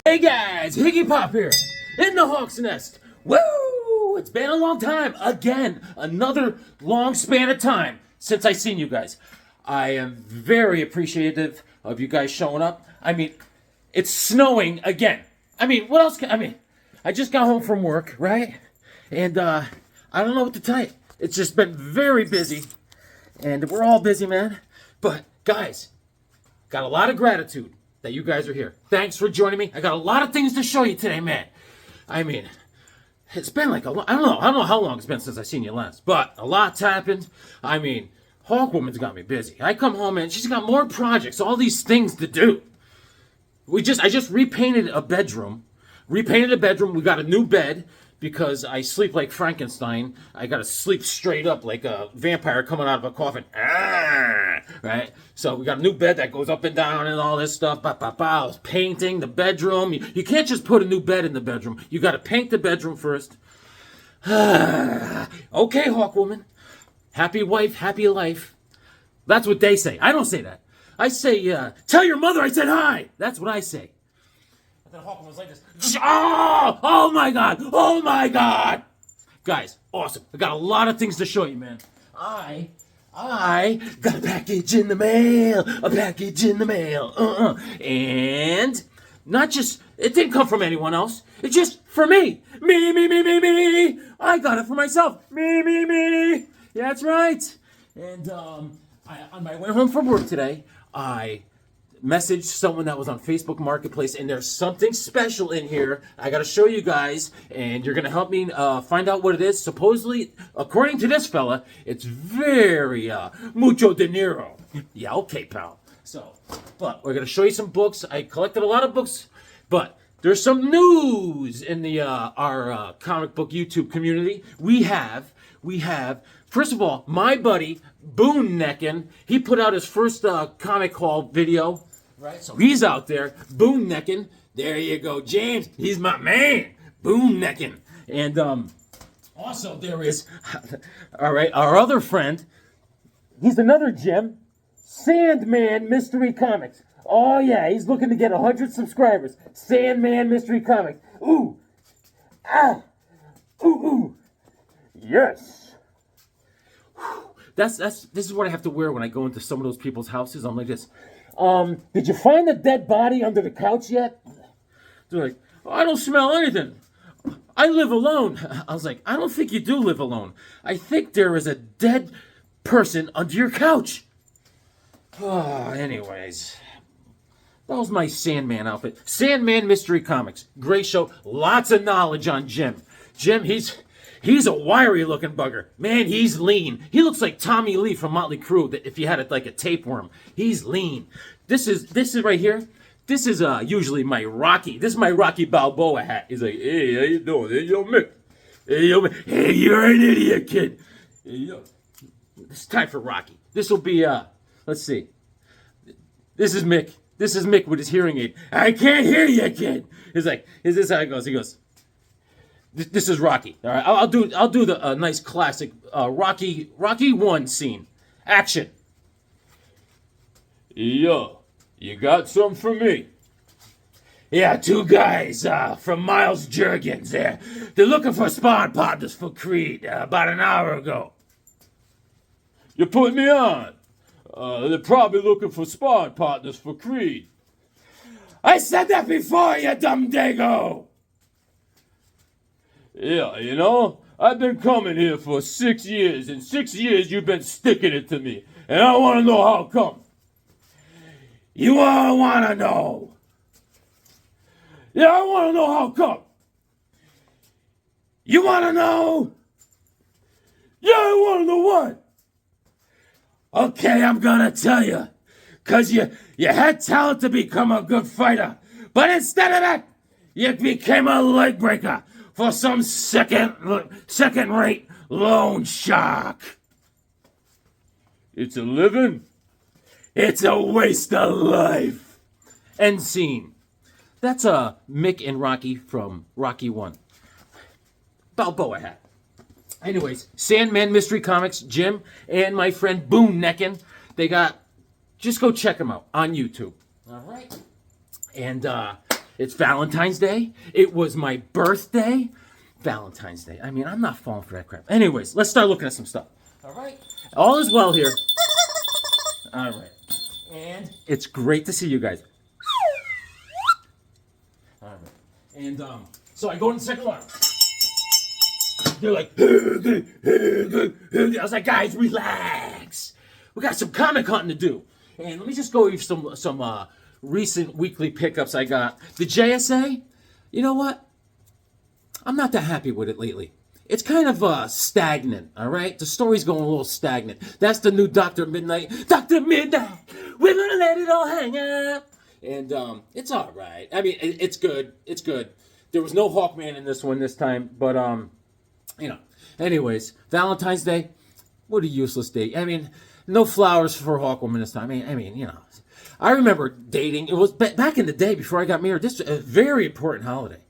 Hey guys, Higgy Pop here, in the Hawk's Nest. Woo! It's been a long time. Again, another long span of time since I seen you guys. I am very appreciative of you guys showing up. I mean, it's snowing again. I mean, what else I just got home from work, right? And I don't know what to tell you. It's just been very busy. And we're all busy, man. But guys, got a lot of gratitude that you guys are here. Thanks for joining me. I got a lot of things to show you today, man. I mean, it's been like I don't know how long it's been since I seen you last, but a lot's happened. I mean, Hawkwoman's got me busy. I come home and she's got more projects, all these things to do. I just repainted a bedroom. We got a new bed because I sleep like Frankenstein. I gotta sleep straight up like a vampire coming out of a coffin. Right? So we got a new bed that goes up and down and all this stuff. I was painting the bedroom. You can't just put a new bed in the bedroom. You gotta paint the bedroom first. Okay, Hawkwoman. Happy wife, happy life. That's what they say. I don't say that. I say, tell your mother I said hi. That's what I say. And then Hawkwoman was like this. Oh my God. Oh my God. Guys, awesome. I got a lot of things to show you, man. I got a package in the mail. And not just, it didn't come from anyone else. It's just for me. Me. I got it for myself. Me. Yeah, that's right. And on my way home from work today, I messaged someone that was on Facebook Marketplace, and there's something special in here I gotta show you guys, and you're gonna help me find out what it is. Supposedly, according to this fella, it's very mucho dinero. Yeah, okay, pal. So, but we're gonna show you some books. I collected a lot of books, but there's some news in the our comic book YouTube community. We have, first of all, my buddy Boone Neckin. He put out his first comic haul video. Right, so he's out there, Boone Neckin. There you go, James. He's my man, Boone Neckin. And also there is, all right, our other friend. He's another gem, Sandman Mystery Comics. Oh yeah, he's looking to get 100 subscribers. Sandman Mystery Comics. Ooh, yes. This is what I have to wear when I go into some of those people's houses. I'm like this. Did you find the dead body under the couch yet? They're like, oh, I don't smell anything. I live alone. I was like, I don't think you do live alone. I think there is a dead person under your couch. Anyways, that was my Sandman outfit. Sandman Mystery Comics. Great show. Lots of knowledge on Jim. Jim, he's a wiry-looking bugger. Man, he's lean. He looks like Tommy Lee from Motley Crue if you had it like a tapeworm. He's lean. This is right here. This is usually my Rocky. This is my Rocky Balboa hat. He's like, hey, how you doing? Hey, yo, Mick. Hey, you're an idiot, kid. Hey, yo. It's time for Rocky. This will be, let's see. This is Mick. This is Mick with his hearing aid. I can't hear you, kid. He's like, is this how it goes? He goes, this is Rocky. All right, I'll do the nice classic Rocky 1 scene. Action. Yo, you got some for me? Yeah, 2 guys from Miles Juergens. They're looking for spawn partners for Creed about an hour ago. You put me on. They're probably looking for spawn partners for Creed. I said that before, you dumb dago. Yeah, you know, I've been coming here for 6 years. In 6 years, you've been sticking it to me. And I want to know how come. You all want to know. Yeah, I want to know how come. You want to know? Yeah, I want to know what. Okay, I'm gonna tell you. Cause you had talent to become a good fighter. But instead of that, you became a leg breaker for some second-rate loan shark. It's a living. It's a waste of life. End scene. That's Mick and Rocky from Rocky 1. Balboa hat. Anyways, Sandman Mystery Comics, Jim and my friend Boone Neckin, they got, just go check them out on YouTube. All right. And it's Valentine's Day. It was my birthday. Valentine's Day. I mean, I'm not falling for that crap. Anyways, let's start looking at some stuff. All right. All is well here. All right. And it's great to see you guys. All right. And so I go in the second line. They're like, I was like, guys, relax. We got some comic hunting to do. And let me just go over some recent weekly pickups I got. The JSA, you know what? I'm not that happy with it lately. It's kind of stagnant, all right? The story's going a little stagnant. That's the new Dr. Midnight. Dr. Midnight, we're going to let it all hang out. And it's all right. I mean, it's good. It's good. There was no Hawkman in this one this time, but, you know. Anyways, Valentine's Day, what a useless day. I mean, no flowers for Hawkwoman this time. I mean, you know. I remember dating. It was back in the day before I got married. This was a very important holiday.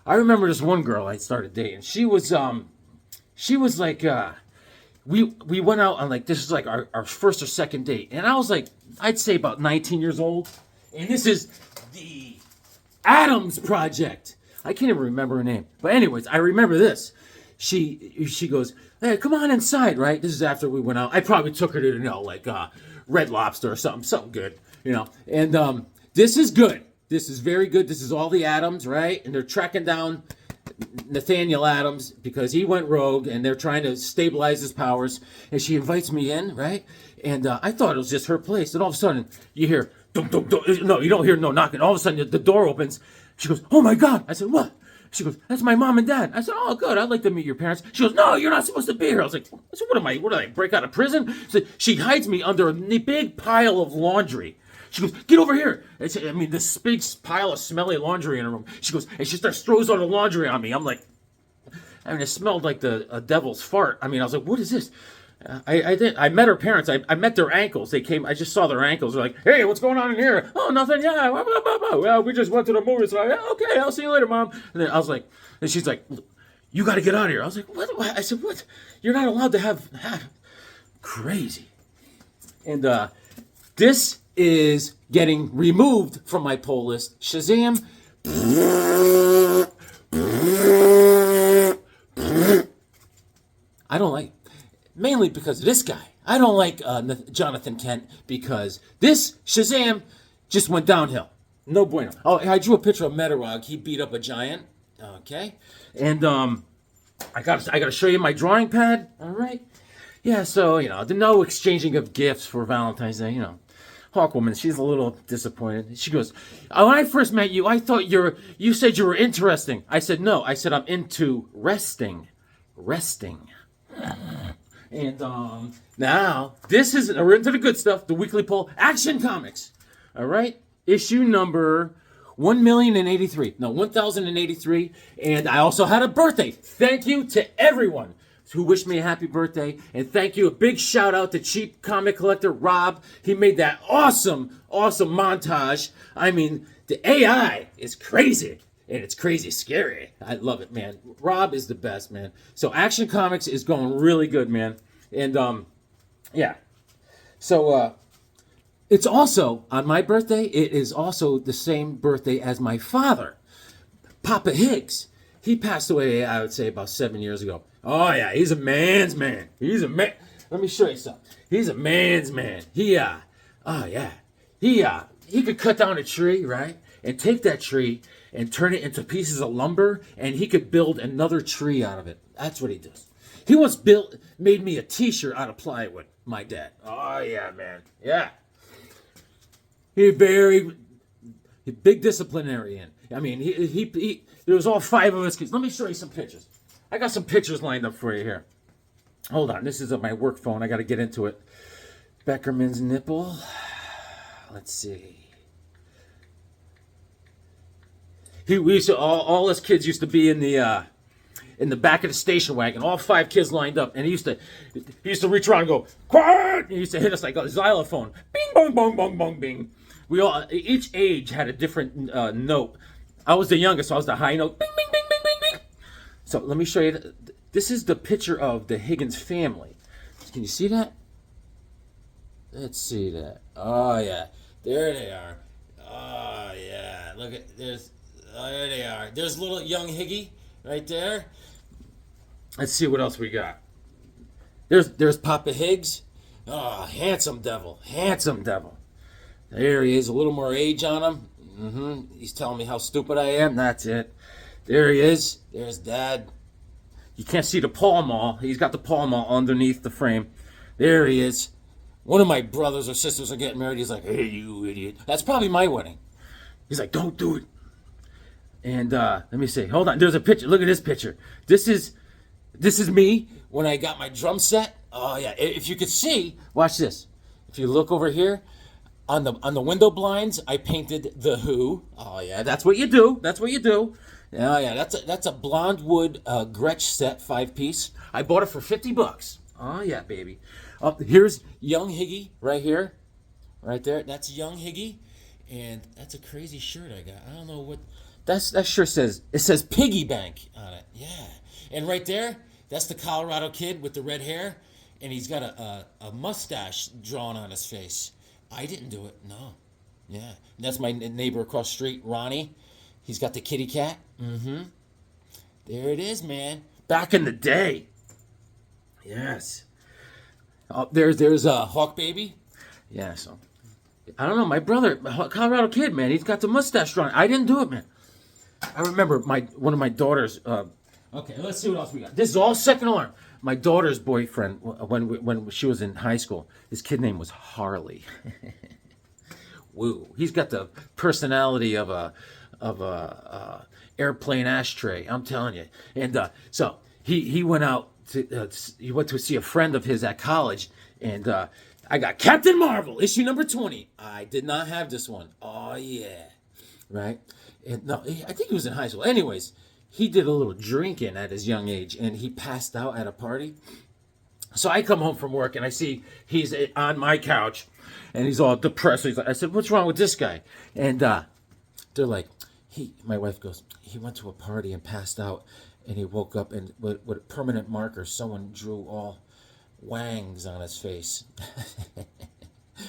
I remember this one girl I started dating. She was like, we went out on like, this is like our first or second date. And I was like, I'd say about 19 years old. And this is the Adams Project. I can't even remember her name. But anyways, I remember this. She goes, hey, come on inside, right? This is after we went out. I probably took her to, you know, like Red Lobster or something good, you know. And this is good. This is very good. This is all the Adams, right? And they're tracking down Nathaniel Adams because he went rogue, and they're trying to stabilize his powers. And she invites me in, right? And I thought it was just her place. And all of a sudden, you hear, dum, dum, dum. No, you don't hear no knocking. All of a sudden, the door opens. She goes, oh, my God. I said, what? She goes, that's my mom and dad. I said, oh, good. I'd like to meet your parents. She goes, no, you're not supposed to be here. I was like, what did I break out of prison? So she hides me under a big pile of laundry. She goes, get over here. This big pile of smelly laundry in her room. She goes, and she throws all the laundry on me. I'm like, it smelled like the devil's fart. I was like, what is this? I met her parents. I met their ankles. They came. I just saw their ankles. They're like, hey, what's going on in here? Oh, nothing. Yeah. Well, we just went to the movies. So okay, I'll see you later, Mom. And then I was like, and she's like, you got to get out of here. I was like, what? I said, what? You're not allowed to have crazy. And this is getting removed from my poll list. Shazam. I don't like it. Mainly because of this guy. I don't like Jonathan Kent because this Shazam just went downhill. No bueno. Oh, I drew a picture of Metarog. He beat up a giant. Okay. And I gotta show you my drawing pad. All right. Yeah, so, no exchanging of gifts for Valentine's Day, Hawkwoman, she's a little disappointed. She goes, when I first met you, I thought you said you were interesting. I said, no. I said, I'm into resting. And now, we're into the good stuff, the weekly poll, Action Comics. All right? Issue number 1083. And I also had a birthday. Thank you to everyone who wished me a happy birthday. And thank you, a big shout out to Cheap Comic Collector Rob. He made that awesome montage. The AI is crazy. And it's crazy scary. I love it, man. Rob is the best, man. So Action Comics is going really good, man. And, yeah. So, it's also, on my birthday, it is also the same birthday as my father, Papa Higgs. He passed away, I would say, about 7 years ago. Oh, yeah, he's a man's man. He's a man. Let me show you something. He's a man's man. He could cut down a tree, right? And take that tree and turn it into pieces of lumber, and he could build another tree out of it. That's what he does. He once made me a t-shirt out of plywood, my dad. Oh, yeah, man. Yeah. He's a big disciplinarian. There was all 5 of us kids. Let me show you some pictures. I got some pictures lined up for you here. Hold on. This is my work phone. I got to get into it. Beckerman's nipple. Let's see. We used to all us kids used to be in the back of the station wagon, all 5 kids lined up, and he used to reach around and go, quiet! And he used to hit us like a xylophone. Bing, bong, bong, bong, bong, bing. We all, each age had a different note. I was the youngest, so I was the high note. Bing, bing, bing, bing, bing, bing. So let me show you. This is the picture of the Higgins family. Can you see that? Let's see that. Oh, yeah. There they are. Oh, yeah. Look at, there they are. There's little young Higgy right there. Let's see what else we got. There's Papa Higgs. Oh, handsome devil. Handsome devil. There he is. A little more age on him. He's telling me how stupid I am. That's it. There he is. There's Dad. You can't see the Pall Mall. He's got the Pall Mall underneath the frame. There he is. One of my brothers or sisters are getting married. He's like, hey, you idiot. That's probably my wedding. He's like, don't do it. And let me see. Hold on. There's a picture. Look at this picture. This is me when I got my drum set. Oh, yeah. If you could see, watch this. If you look over here, on the window blinds, I painted The Who. Oh, yeah. That's what you do. That's what you do. Oh, yeah. That's a blonde wood Gretsch set, 5-piece. I bought it for $50. Oh, yeah, baby. Here's young Higgy right here. Right there. That's young Higgy. And that's a crazy shirt I got. I don't know what... That shirt says... It says Piggy Bank on it. Yeah. And right there, that's the Colorado kid with the red hair. And he's got a mustache drawn on his face. I didn't do it. No. Yeah. And that's my neighbor across the street, Ronnie. He's got the kitty cat. There it is, man. Back in the day. Yes. There's a Hawk Baby. Yeah, so... I don't know, my brother, Colorado kid, man, he's got the mustache drawn. I didn't do it, man. I remember one of my daughters... okay, let's see what else we got. This is all second alarm. My daughter's boyfriend, when she was in high school, his kid name was Harley. Woo. He's got the personality of a airplane ashtray, I'm telling you. And so he went out to see a friend of his at college, and I got Captain Marvel, issue number 20. I did not have this one. Oh, yeah. Right? And no, I think he was in high school. Anyways, he did a little drinking at his young age, and he passed out at a party. So I come home from work, and I see he's on my couch, and he's all depressed. I said, what's wrong with this guy? And they're like, my wife goes, he went to a party and passed out, and he woke up, and with a permanent marker, someone drew all wangs on his face.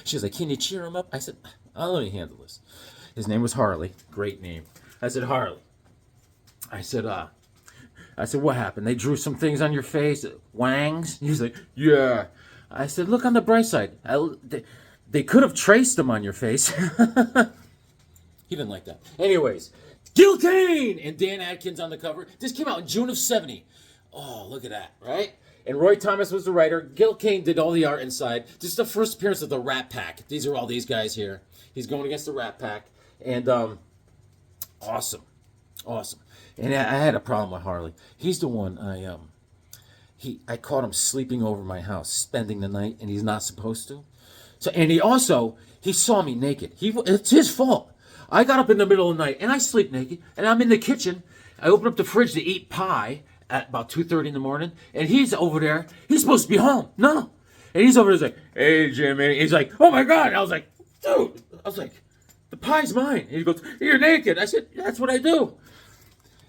She's like, can you cheer him up? I said, I'll let me handle this. His name was Harley. Great name. I said, Harley. I said, what happened? They drew some things on your face? Wangs? He's like, yeah. I said, look on the bright side. They could have traced them on your face. He didn't like that. Anyways, Gil Kane and Dan Adkins on the cover. This came out in June of 70. Oh, look at that, right? And Roy Thomas was the writer. Gil Kane did all the art inside. This is the first appearance of the Rat Pack. These are all these guys here. He's going against the Rat Pack. And awesome. And I had a problem with Harley. He's the one I caught him sleeping over my house, spending the night, and he's not supposed to. So, and he saw me naked. It's his fault. I got up in the middle of the night, and I sleep naked, and I'm in the kitchen. I open up the fridge to eat pie at about 2:30 in the morning, and he's over there. He's supposed to be home. No. And he's over there, he's like, hey, Jimmy. He's like, oh, my God. And I was like, dude. I was like, the pie's mine. And he goes, you're naked. I said, that's what I do.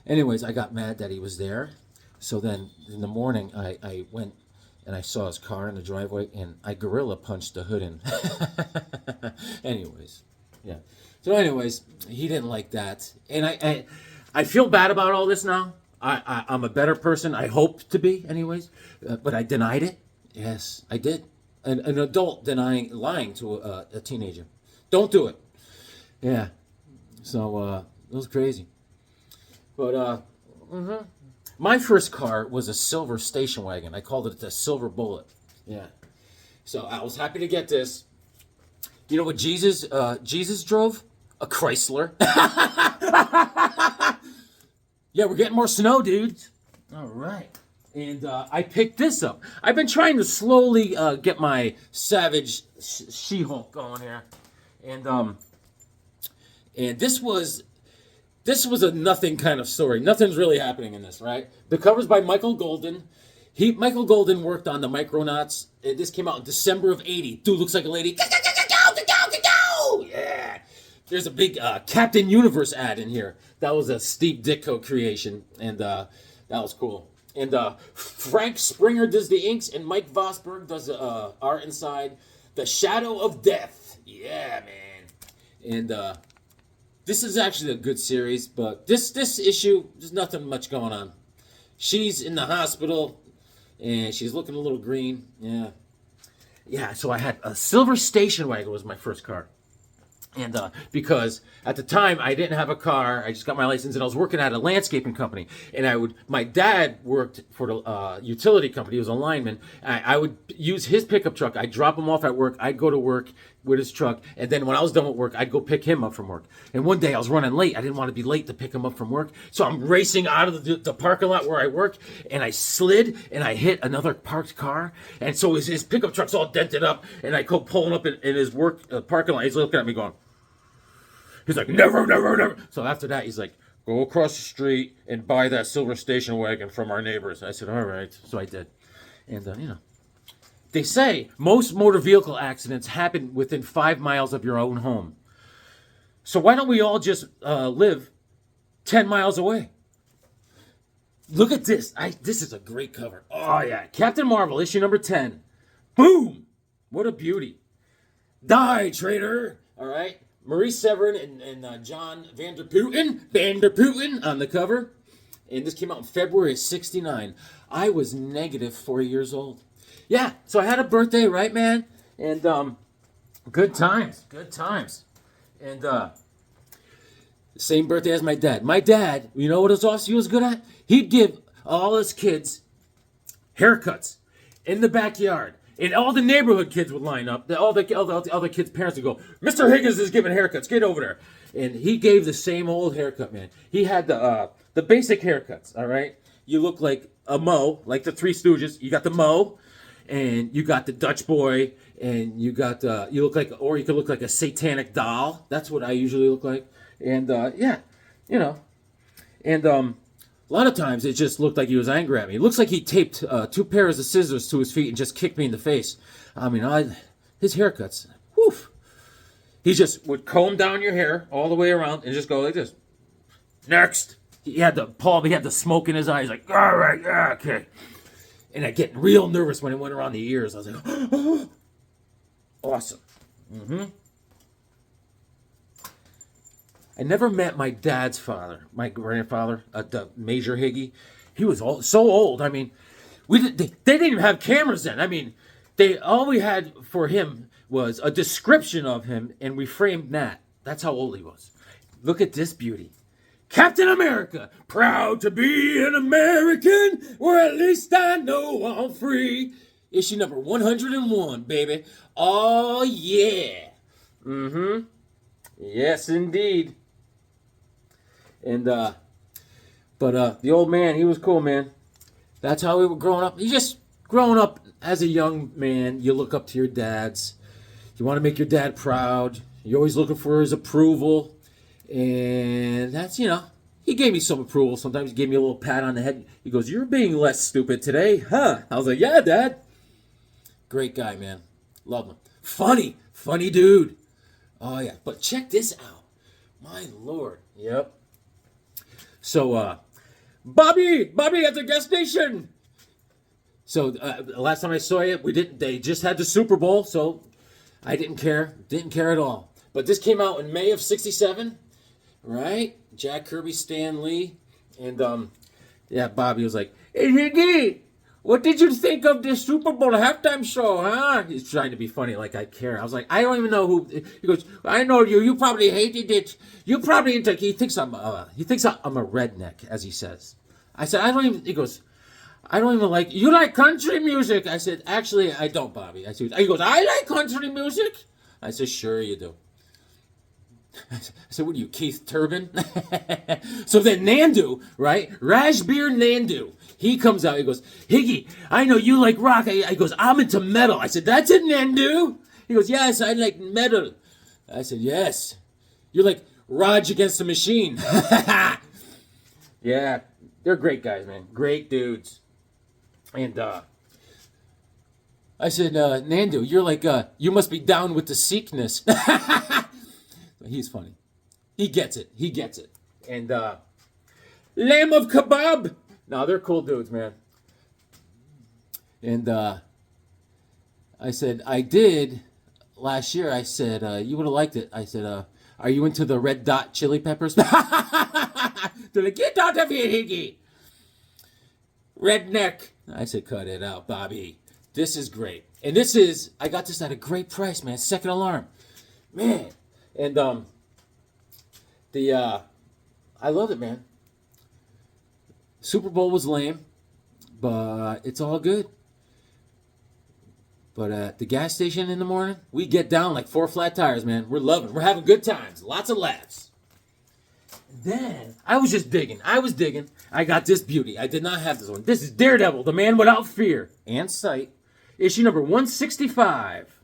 Anyways, I got mad that he was there. So then in the morning, I went and I saw his car in the driveway, and I gorilla punched the hood in. Anyways, yeah. So anyways, he didn't like that. And I feel bad about all this now. I'm a better person. I hope to be, anyways. But I denied it. Yes, I did. An adult lying to a teenager. Don't do it. Yeah. So it was crazy. But my first car was a silver station wagon. I called it the Silver Bullet. Yeah. So I was happy to get this. You know what Jesus drove? A Chrysler. Yeah, we're getting more snow, dudes. All right. And I picked this up. I've been trying to slowly get my Savage She-Hulk going here. And this was a nothing kind of story. Nothing's really happening in this, right? The cover's by Michael Golden. Michael Golden worked on the Micronauts. This came out in December of '80. Dude looks like a lady. Go! Yeah. There's a big Captain Universe ad in here. That was a Steve Ditko creation, and that was cool. And Frank Springer does the inks, and Mike Vosberg does the art inside. The Shadow of Death. Yeah, man. And this is actually a good series, but this issue, there's nothing much going on. She's in the hospital, and she's looking a little green. Yeah, so I had a silver station wagon was my first car. And because at the time I didn't have a car, I just got my license, and I was working at a landscaping company. And my dad worked for the utility company. He was a lineman. I would use his pickup truck. I'd drop him off at work. I'd go to work with his truck. And then when I was done with work, I'd go pick him up from work. And one day I was running late. I didn't want to be late to pick him up from work. So I'm racing out of the parking lot where I work, and I slid, and I hit another parked car. And so his pickup truck's all dented up, and I go pulling up in his work parking lot. He's looking at me going, he's like, never. So after that, he's like, go across the street and buy that silver station wagon from our neighbors. I said, all right. So I did. And, they say most motor vehicle accidents happen within 5 miles of your own home. So why don't we all just live 10 miles away? Look at this. This is a great cover. Oh, yeah. Captain Marvel, issue number 10. Boom. What a beauty. Die, traitor. All right. Maurice Severin and John Vanderputten on the cover. And this came out in February of '69. I was negative 4 years old. Yeah, so I had a birthday, right, man? And good times. And same birthday as my dad. My dad, you know what he was good at? He'd give all his kids haircuts in the backyard. And all the neighborhood kids would line up. All the other kids' parents would go, Mr. Higgins is giving haircuts. Get over there. And he gave the same old haircut, man. He had the basic haircuts, all right? You look like a Mo, like the Three Stooges. You got the Mo, and you got the Dutch boy, and you got you look like, or you could look like a satanic doll. That's what I usually look like. And yeah, and a lot of times it just looked like he was angry at me. It looks like he taped 2 pairs of scissors to his feet and just kicked me in the face. I mean, his haircuts, woof. He just would comb down your hair all the way around and just go like this. Next. He had the smoke in his eyes, like, all right, yeah, okay. And I get real nervous when it went around the ears. I was like, oh. Awesome. I never met my dad's father, my grandfather, the Major Higgy. He was so old. I mean, they didn't even have cameras then. I mean, all we had for him was a description of him, and we framed that. That's how old he was. Look at this beauty. Captain America, proud to be an American, or at least I know I'm free. Issue number 101, baby. Oh, yeah. Yes, indeed. And, but the old man, he was cool, man. That's how we were growing up. You just, growing up as a young man, you look up to your dads. You want to make your dad proud. You're always looking for his approval. And that's, he gave me some approval. Sometimes he gave me a little pat on the head. He goes, you're being less stupid today, huh? I was like, yeah, Dad. Great guy, man. Love him. Funny dude. Oh, yeah. But check this out. My Lord. Yep. So, Bobby at the gas station. So, last time I saw you, they just had the Super Bowl, so I didn't care. Didn't care at all. But this came out in May of '67, right? Jack Kirby, Stan Lee, and, yeah, Bobby was like, hey, Higgy, what did you think of the Super Bowl halftime show, huh? He's trying to be funny, like I care. I was like, I don't even know who. He goes, I know you. You probably hated it. You probably he thinks I'm a redneck, as he says. I said, I don't even. He goes, I don't even like. You like country music? I said, actually, I don't, Bobby. He goes, I like country music. I said, sure you do. I said, what are you, Keith Turbin? So then Nandu, right? Rajbir Nandu. He comes out, he goes, Higgy, I know you like rock. He goes, I'm into metal. I said, that's it, Nandu? He goes, yes, I like metal. I said, yes. You're like Raj Against the Machine. Yeah, they're great guys, man. Great dudes. And I said, Nandu, you're like, you must be down with the Sikhness. He's funny. He gets it. He gets it. And Lamb of Kebab. No, they're cool dudes, man. And I said, I did last year. I said, you would have liked it. I said, are you into the Red Dot Chili Peppers? They're like, get out of here, Higgy. Redneck. I said, cut it out, Bobby. This is great. And this is, I got this at a great price, man. Second Alarm. Man. And I love it, man. Super Bowl was lame, but it's all good. But at the gas station in the morning, we get down like 4 flat tires, man. We're loving it. We're having good times. Lots of laughs. Then, I was just digging. I got this beauty. I did not have this one. This is Daredevil, the Man Without Fear and Sight. Issue number 165.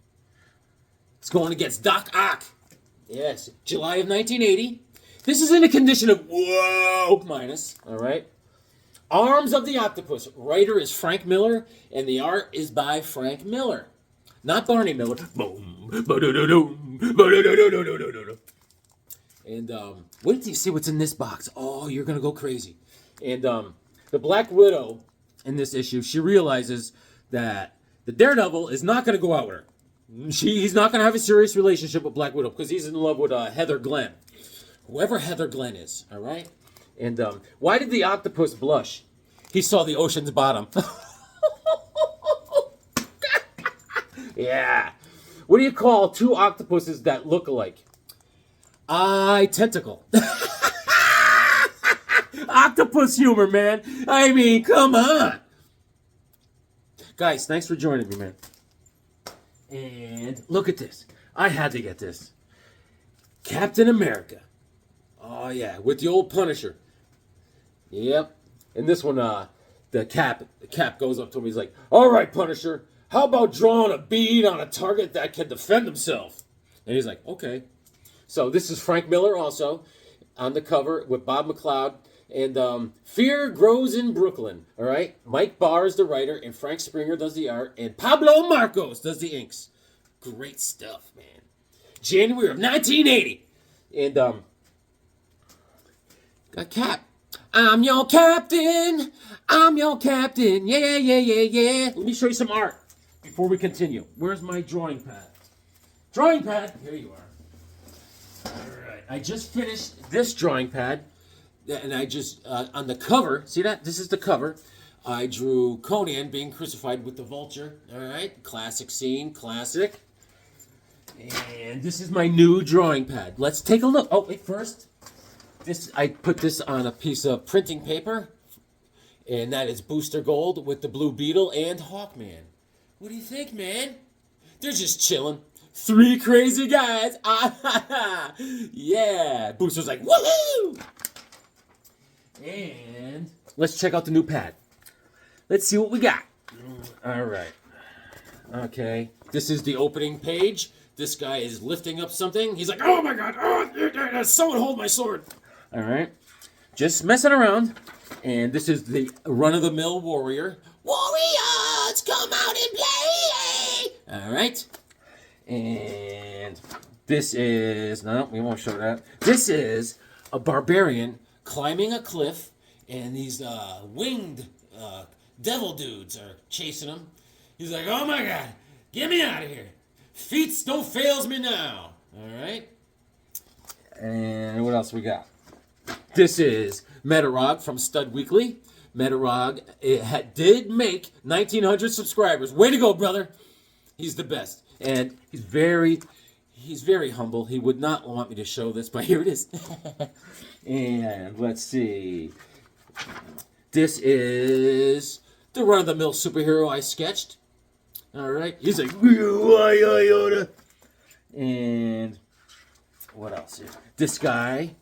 It's going against Doc Ock. Yes, July of 1980. This is in a condition of whoa minus. All right. Arms of the Octopus. Writer is Frank Miller, and the art is by Frank Miller, not Barney Miller. Boom. And wait till you see what's in this box. Oh, you're gonna go crazy. And the Black Widow in this issue, she realizes that the Daredevil is not gonna go out with her. He's not gonna have a serious relationship with Black Widow because he's in love with Heather Glenn. Whoever Heather Glenn is, all right? And why did the octopus blush? He saw the ocean's bottom. Yeah. What do you call 2 octopuses that look alike? Tentacle. Octopus humor, man. I mean, come on. Guys, thanks for joining me, man. And look at this. I had to get this. Captain America. Oh, yeah, with the old Punisher. Yep. And this one, the Cap goes up to him. He's like, all right, Punisher, how about drawing a bead on a target that can defend himself? And he's like, okay. So this is Frank Miller also on the cover with Bob McLeod. And Fear Grows in Brooklyn, all right? Mike Barr is the writer, and Frank Springer does the art, and Pablo Marcos does the inks. Great stuff, man. January of 1980. And got Cap. I'm your captain. I'm your captain. Yeah, yeah, yeah, yeah. Let me show you some art before we continue. Where's my drawing pad? Drawing pad. Here you are. All right. I just finished this drawing pad. And I just, on the cover, see that? This is the cover. I drew Conan being crucified with the vulture. All right. Classic scene. Classic. And this is my new drawing pad. Let's take a look. Oh, wait, first. I put this on a piece of printing paper. And that is Booster Gold with the Blue Beetle and Hawkman. What do you think, man? They're just chilling. 3 crazy guys. Yeah. Booster's like, woohoo! And let's check out the new pad. Let's see what we got. All right. Okay. This is the opening page. This guy is lifting up something. He's like, oh my God. Oh, someone hold my sword. All right. Just messing around. And this is the run-of-the-mill warrior. Warriors, come out and play. All right. And this is, no, we won't show that. This is a barbarian climbing a cliff, and these winged devil dudes are chasing him. He's like, oh my God, get me out of here. Feats don't fails me now. All right. And what else we got? This is Metarog from Stud Weekly. Metarog did make 1,900 subscribers. Way to go, brother. He's the best. And he's very humble. He would not want me to show this, but here it is. And let's see. This is the run-of-the-mill superhero I sketched. All right. He's like, and What else here? This guy,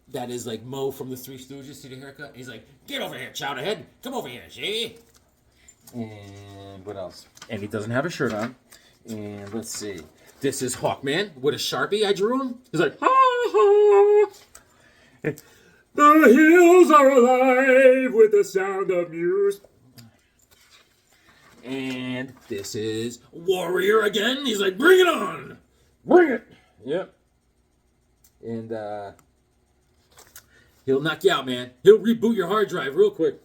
that is like Mo from the Three Stooges. See the haircut? He's like, get over here, Chowderhead. Come over here, see? And what else? And he doesn't have a shirt on. And let's see. This is Hawkman with a Sharpie. I drew him. He's like, ha ha. The hills are alive with the sound of music. And this is Warrior again. He's like, bring it on. Bring it. Yep. And he'll knock you out, man. He'll reboot your hard drive real quick.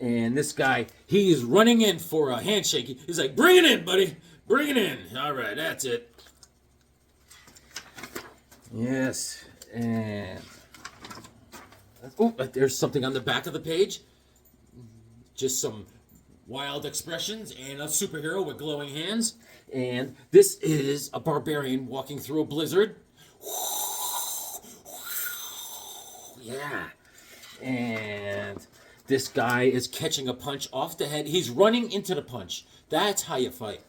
And this guy, he is running in for a handshake. He's like, bring it in, buddy. Bring it in. All right, that's it. Yes. And oh, there's something on the back of the page. Just some wild expressions and a superhero with glowing hands. And this is a barbarian walking through a blizzard. Yeah. And this guy is catching a punch off the head. He's running into the punch. That's how you fight.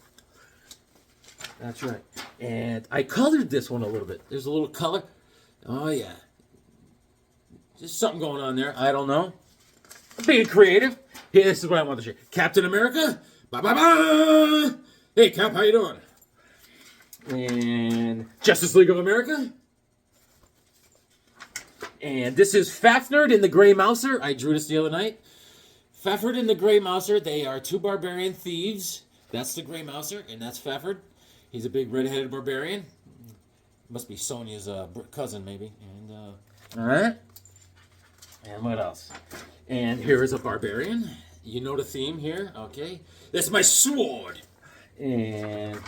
That's right. And I colored this one a little bit. There's a little color. Oh, yeah. Just something going on there. I don't know. Being creative. Here, this is what I want to share. Captain America. Ba-ba-ba! Hey, Cap, how you doing? And Justice League of America. And this is Fafnir and the Grey Mouser. I drew this the other night. Fafnir and the Grey Mouser, they are two barbarian thieves. That's the Grey Mouser, and that's Fafnir. He's a big red-headed barbarian. Must be Sonya's cousin, maybe. And all right. And what else? And here is a barbarian. You know the theme here, okay? That's my sword. And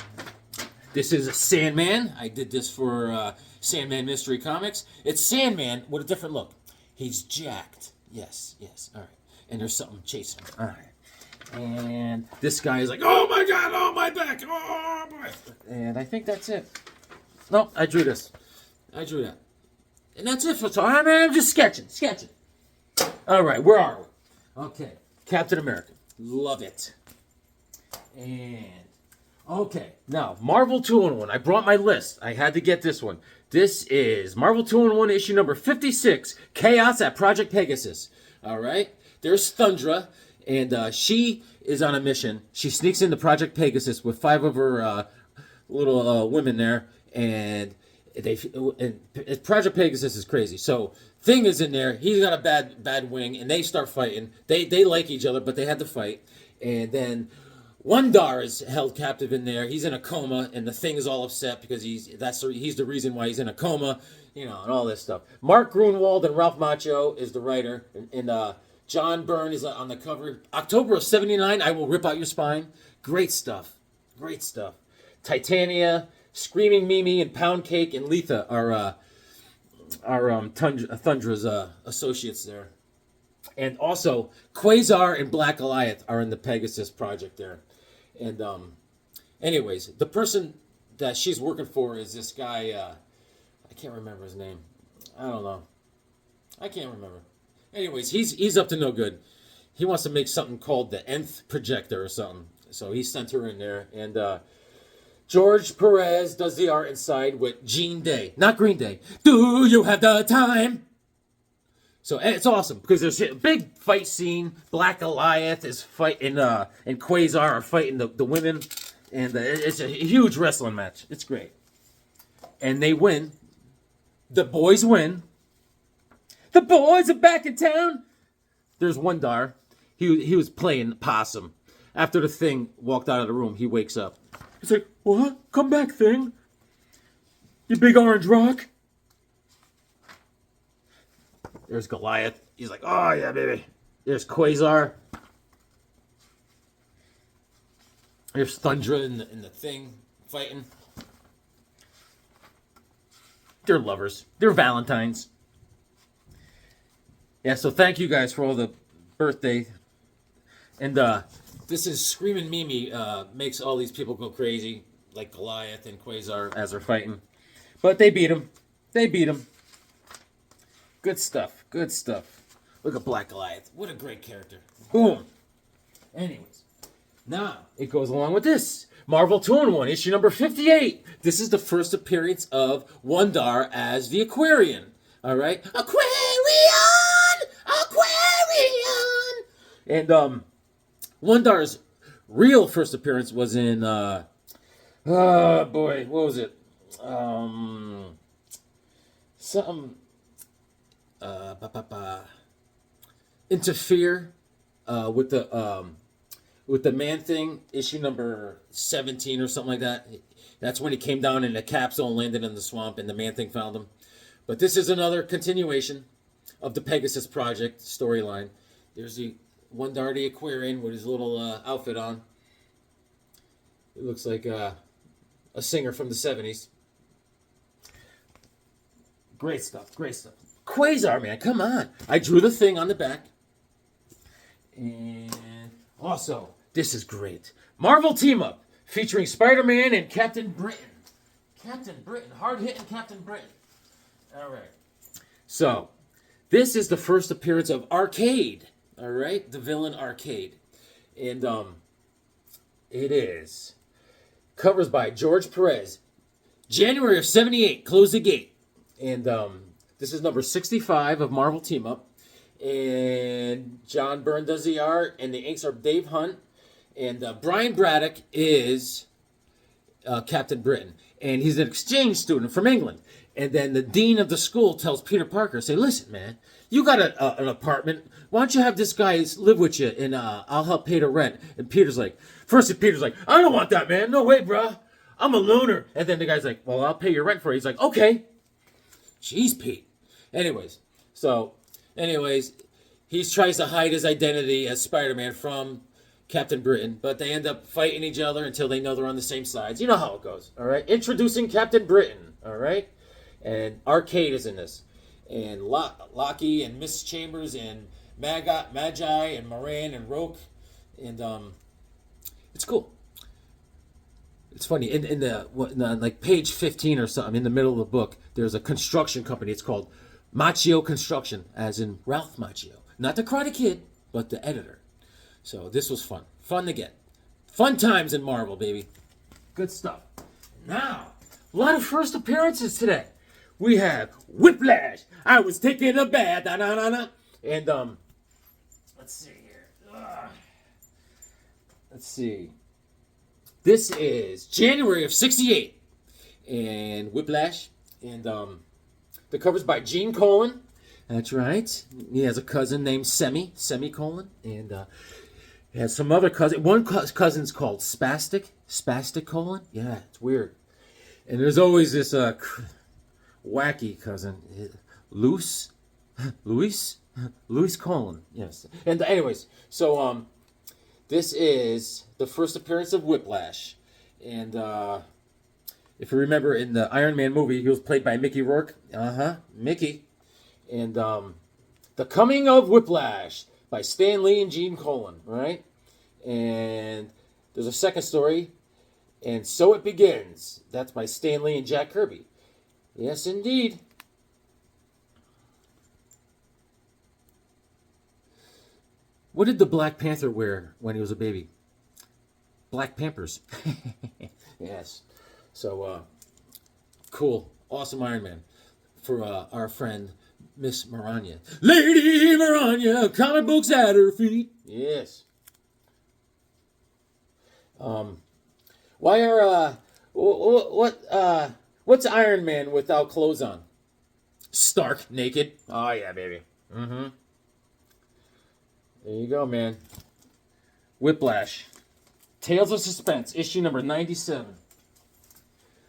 this is a Sandman. I did this for Sandman Mystery Comics. It's Sandman with a different look. He's jacked. Yes, all right. And there's something chasing him. All right. And this guy is like, oh my God, oh my back, oh boy. And I think that's it. No, I drew this. I drew that. And that's it for so I'm just sketching. All right, where are we? Okay, Captain America. Love it. And okay, now Marvel 2-in-1. I brought my list. I had to get this one. This is Marvel 2-in-1 issue number 56, Chaos at Project Pegasus. All right, there's Thundra, and she is on a mission. She sneaks into Project Pegasus with 5 of her little women there, and Project Pegasus is crazy. So Thing is in there. He's got a bad wing, and they start fighting. They like each other, but they had to fight. And then Wundar is held captive in there. He's in a coma, and the Thing is all upset because he's the reason why he's in a coma, and all this stuff. Mark Grunwald and Ralph Macchio is the writer, and John Byrne is on the cover. October of '79, I Will Rip Out Your Spine. Great stuff. Titania, Screaming Mimi, and Pound Cake and Letha are Thundra's associates there. And also, Quasar and Black Goliath are in the Pegasus project there. And anyways, the person that she's working for is this guy, I can't remember his name. I don't know. I can't remember. Anyways, he's up to no good. He wants to make something called the Nth Projector or something. So he sent her in there. And George Perez does the art inside with Gene Day. Not Green Day. Do you have the time? So it's awesome because there's a big fight scene. Black Goliath is fighting, and Quasar are fighting the women. And it's a huge wrestling match. It's great. And they win. The boys win. The boys are back in town. There's Wundar. He was playing possum. After the Thing walked out of the room, he wakes up. He's like, what? Come back, Thing. You big orange rock. There's Goliath. He's like, oh, yeah, baby. There's Quasar. There's Thundra and the Thing fighting. They're lovers. They're Valentines. Yeah, so thank you guys for all the birthday. And this is Screaming Mimi makes all these people go crazy, like Goliath and Quasar as they're fighting. But they beat him. Good stuff. Look at Black Goliath. What a great character. Boom. Anyways, now it goes along with this. Marvel 2-in-1, issue number 58. This is the first appearance of Wondar as the Aquarian. All right? Aquarian! Aquarian! And Wondar's real first appearance was in, oh boy, what was it? Something, Interfere, with the Man-Thing, issue number 17 or something like that. That's when he came down in a capsule and landed in the swamp, and the Man-Thing found him. But this is another continuation of the Pegasus Project storyline. There's the Wondar the Aquarian with his little outfit on. It looks like a singer from the 70s. Great stuff, great stuff. Quasar, man, come on. I drew the thing on the back. And also, this is great. Marvel Team Up, featuring Spider-Man and Captain Britain. Captain Britain, hard-hitting Captain Britain. All right. So, this is the first appearance of Arcade. All right, the villain Arcade. And it is covers by George Perez. January of 78, Close the Gate. And this is number 65 of Marvel Team Up. And John Byrne does the art, and the inks are Dave Hunt. And Brian Braddock is Captain Britain. And he's an exchange student from England. And then the dean of the school tells Peter Parker, say, listen, man, you got an apartment. Why don't you have this guy live with you, and I'll help pay the rent. And Peter's like, I don't want that, man. No way, bro. I'm a loner. And then the guy's like, well, I'll pay your rent for it. He's like, okay. Jeez, Pete. Anyways, he tries to hide his identity as Spider-Man from Captain Britain, but they end up fighting each other until they know they're on the same sides. You know how it goes, all right? Introducing Captain Britain, all right? And Arcade is in this. And Loki and Miss Chambers and Magi and Moran and Roke. And it's cool. It's funny. In the like page 15 or something, in the middle of the book, there's a construction company. It's called Macchio Construction, as in Ralph Macchio. Not the Karate Kid, but the editor. So this was fun. Fun to get. Fun times in Marvel, baby. Good stuff. Now, a lot of first appearances today. We have Whiplash. I was taking a bath. And, let's see here. Let's see. This is January of 68. And Whiplash. And, the cover's by Gene Colan. That's right. He has a cousin named Semicolon. And, he has some other cousin. One cousin's called Spastic Colon. Yeah, it's weird. And there's always this, wacky cousin, Luis Colin, yes. And anyways, so this is the first appearance of Whiplash, and if you remember in the Iron Man movie, he was played by Mickey Rourke. Mickey, and The Coming of Whiplash by Stan Lee and Gene Colan, right? And there's a second story, and So It Begins. That's by Stan Lee and Jack Kirby. Yes, indeed. What did the Black Panther wear when he was a baby? Black Pampers. Yes. So, cool. Awesome Iron Man. For our friend, Miss Maranya. Lady Maranya, comic books at her feet. Yes. Why are, what's Iron Man without clothes on? Stark naked. Oh, yeah, baby. Mm-hmm. There you go, man. Whiplash. Tales of Suspense, issue number 97.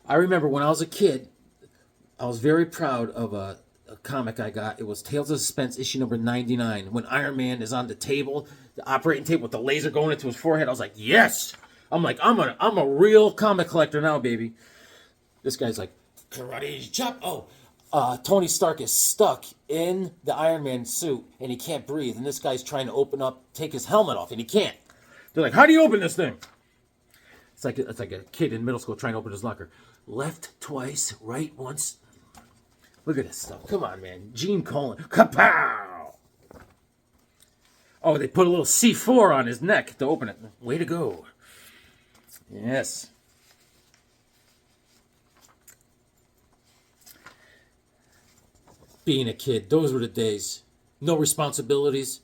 I remember when I was a kid, I was very proud of a comic I got. It was Tales of Suspense, issue number 99. When Iron Man is on the table, the operating table with the laser going into his forehead, I was like, yes! I'm like, I'm a real comic collector now, baby. This guy's like, karate chop. Oh, Tony Stark is stuck in the Iron Man suit, and he can't breathe. And this guy's trying to take his helmet off, and he can't. They're like, how do you open this thing? It's like a kid in middle school trying to open his locker. Left twice, right once. Look at this stuff. Come on, man. Gene Colan. Kapow! Oh, they put a little C4 on his neck to open it. Way to go. Yes. Being a kid, those were the days. No responsibilities.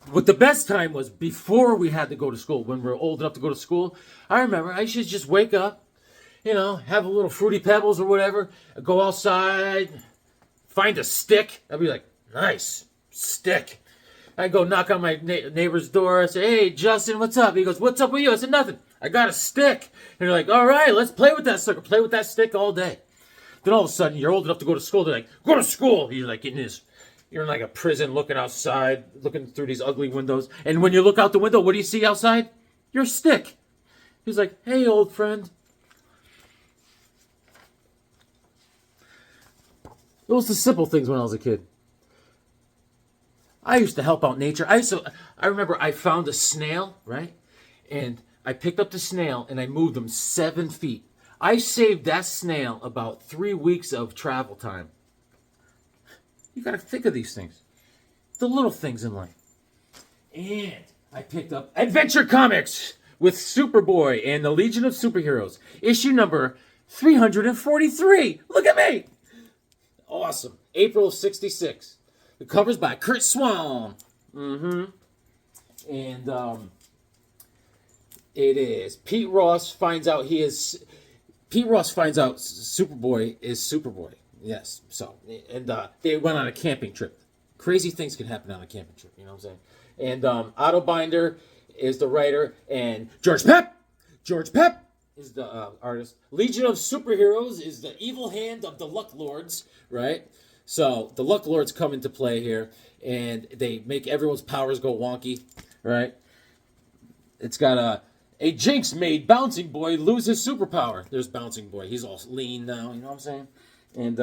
What the best time was before we had to go to school, when we were old enough to go to school. I remember I should just wake up, have a little Fruity Pebbles or whatever, go outside, find a stick. I'd be like, nice, stick. I'd go knock on my neighbor's door. I say, hey, Justin, what's up? He goes, what's up with you? I said, nothing. I got a stick. And they're like, all right, let's play with that sucker. Play with that stick all day. Then all of a sudden, you're old enough to go to school. They're like, go to school. You're like you're in like a prison looking outside, looking through these ugly windows. And when you look out the window, what do you see outside? Your stick. He's like, hey, old friend. It was the simple things when I was a kid. I used to help out nature. I remember I found a snail, right? And I picked up the snail and I moved him 7 feet. I saved that snail about 3 weeks of travel time. You got to think of these things. The little things in life. And I picked up Adventure Comics with Superboy and the Legion of Superheroes. Issue number 343. Look at me. Awesome. April of 66. The cover's by Kurt Swan. And it is. Pete Ross finds out Superboy is Superboy. Yes. So, and they went on a camping trip. Crazy things can happen on a camping trip. You know what I'm saying? And Otto Binder is the writer, and George Pep is the artist. Legion of Superheroes is the evil hand of the Luck Lords, right? So the Luck Lords come into play here, and they make everyone's powers go wonky, right? It's got a Jinx-made Bouncing Boy lose his superpower. There's Bouncing Boy. He's all lean now, you know what I'm saying? And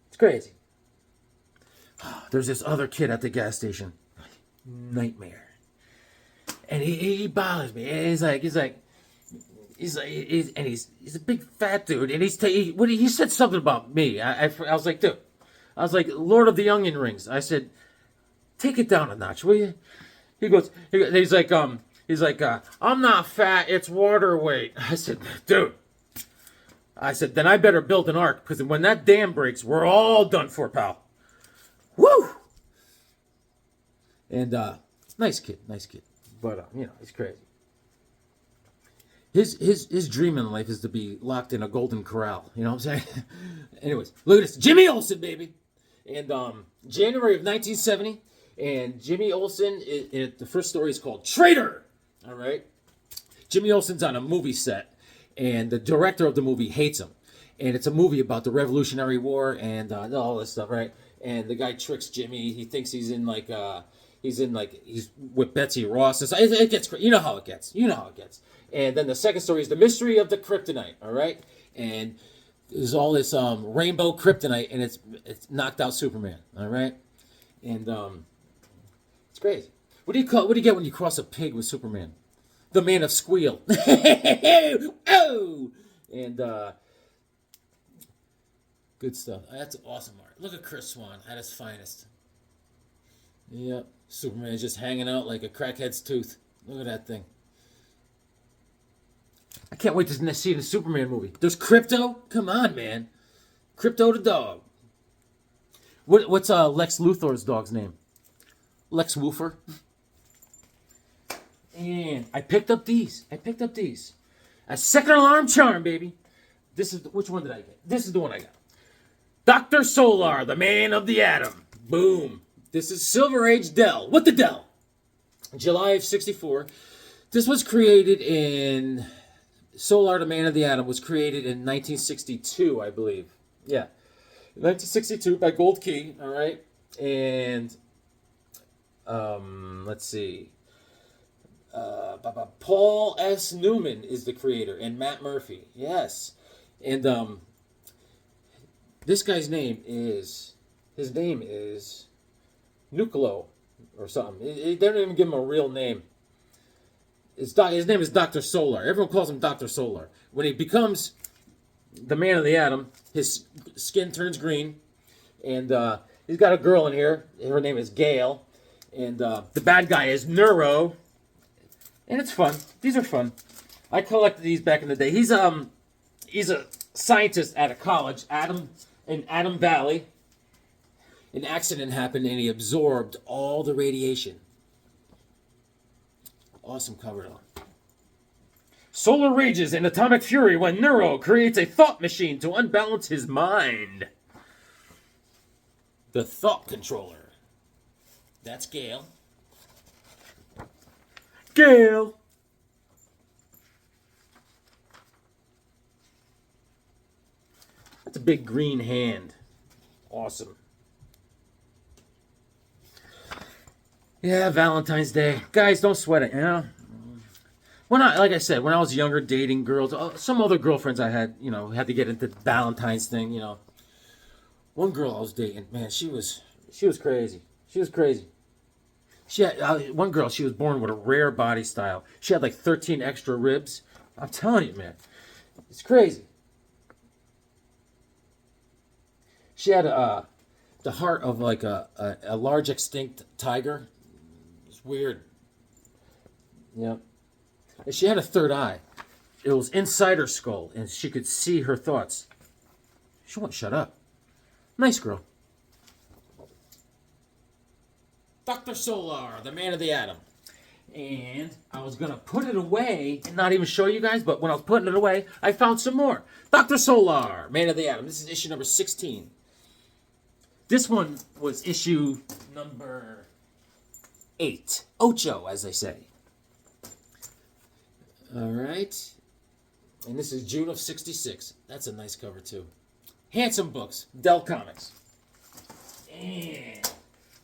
it's crazy. There's this other kid at the gas station. Nightmare. And he bothers me. And he's a big fat dude. And he said something about me. I was like, dude. I was like, Lord of the Onion Rings. I said, take it down a notch, will you? He's like, I'm not fat, it's water weight. I said, dude. Then I better build an ark, because when that dam breaks, we're all done for, pal. Woo! And, nice kid. But, he's crazy. His dream in life is to be locked in a golden corral. You know what I'm saying? Anyways, look at this. Jimmy Olsen, baby. And, January of 1970. And Jimmy Olsen, the first story is called Traitor. All right? Jimmy Olsen's on a movie set. And the director of the movie hates him. And it's a movie about the Revolutionary War and all this stuff, right? And the guy tricks Jimmy. He thinks he's with Betsy Ross. It gets crazy. You know how it gets. And then the second story is The Mystery of the Kryptonite, all right? And there's all this rainbow kryptonite, and it's knocked out Superman, all right? And it's crazy. What do you get when you cross a pig with Superman? The Man of Squeal. Oh! And good stuff. That's awesome art. Look at Chris Swan at his finest. Yep. Superman's just hanging out like a crackhead's tooth. Look at that thing. I can't wait to see the Superman movie. There's Crypto? Come on, man. Crypto the dog. What's Lex Luthor's dog's name? Lex Woofer. And I picked up these. A second alarm charm, baby. Which one did I get? This is the one I got. Dr. Solar, the man of the atom. Boom. This is Silver Age Dell. What the Dell? July of 64. This was created in... Solar, the man of the atom was created in 1962, I believe. Yeah. 1962 by Gold Key, all right? And... let's see. Paul S. Newman is the creator, and Matt Murphy. Yes. And this guy's name is Nucleo or something. They don't even give him a real name. His name is Dr. Solar. Everyone calls him Dr. Solar. When he becomes the man of the atom, his skin turns green, and he's got a girl in here. Her name is Gail, and the bad guy is Neuro. And it's fun. These are fun. I collected these back in the day. He's a scientist at a college, in Adam Valley. An accident happened and he absorbed all the radiation. Awesome cover though. Solar rages in atomic fury when Neuro creates a thought machine to unbalance his mind. The thought controller. That's Gale. Gale! That's a big green hand. Awesome. Yeah, Valentine's Day. Guys, don't sweat it, you know? Like I said, when I was younger, dating girls, some other girlfriends I had, had to get into the Valentine's thing, One girl I was dating, man, she was crazy. She was crazy. She had one girl. She was born with a rare body style. She had like 13 extra ribs. I'm telling you, man, it's crazy. She had the heart of like a large extinct tiger. It's weird. Yeah. And she had a third eye. It was inside her skull, and she could see her thoughts. She wouldn't shut up. Nice girl. Dr. Solar, the man of the atom. And I was going to put it away and not even show you guys, but when I was putting it away, I found some more. Dr. Solar, man of the atom. This is issue number 16. This one was issue number 8. Ocho, as they say. All right. And this is June of 66. That's a nice cover, too. Handsome Books, Dell Comics. And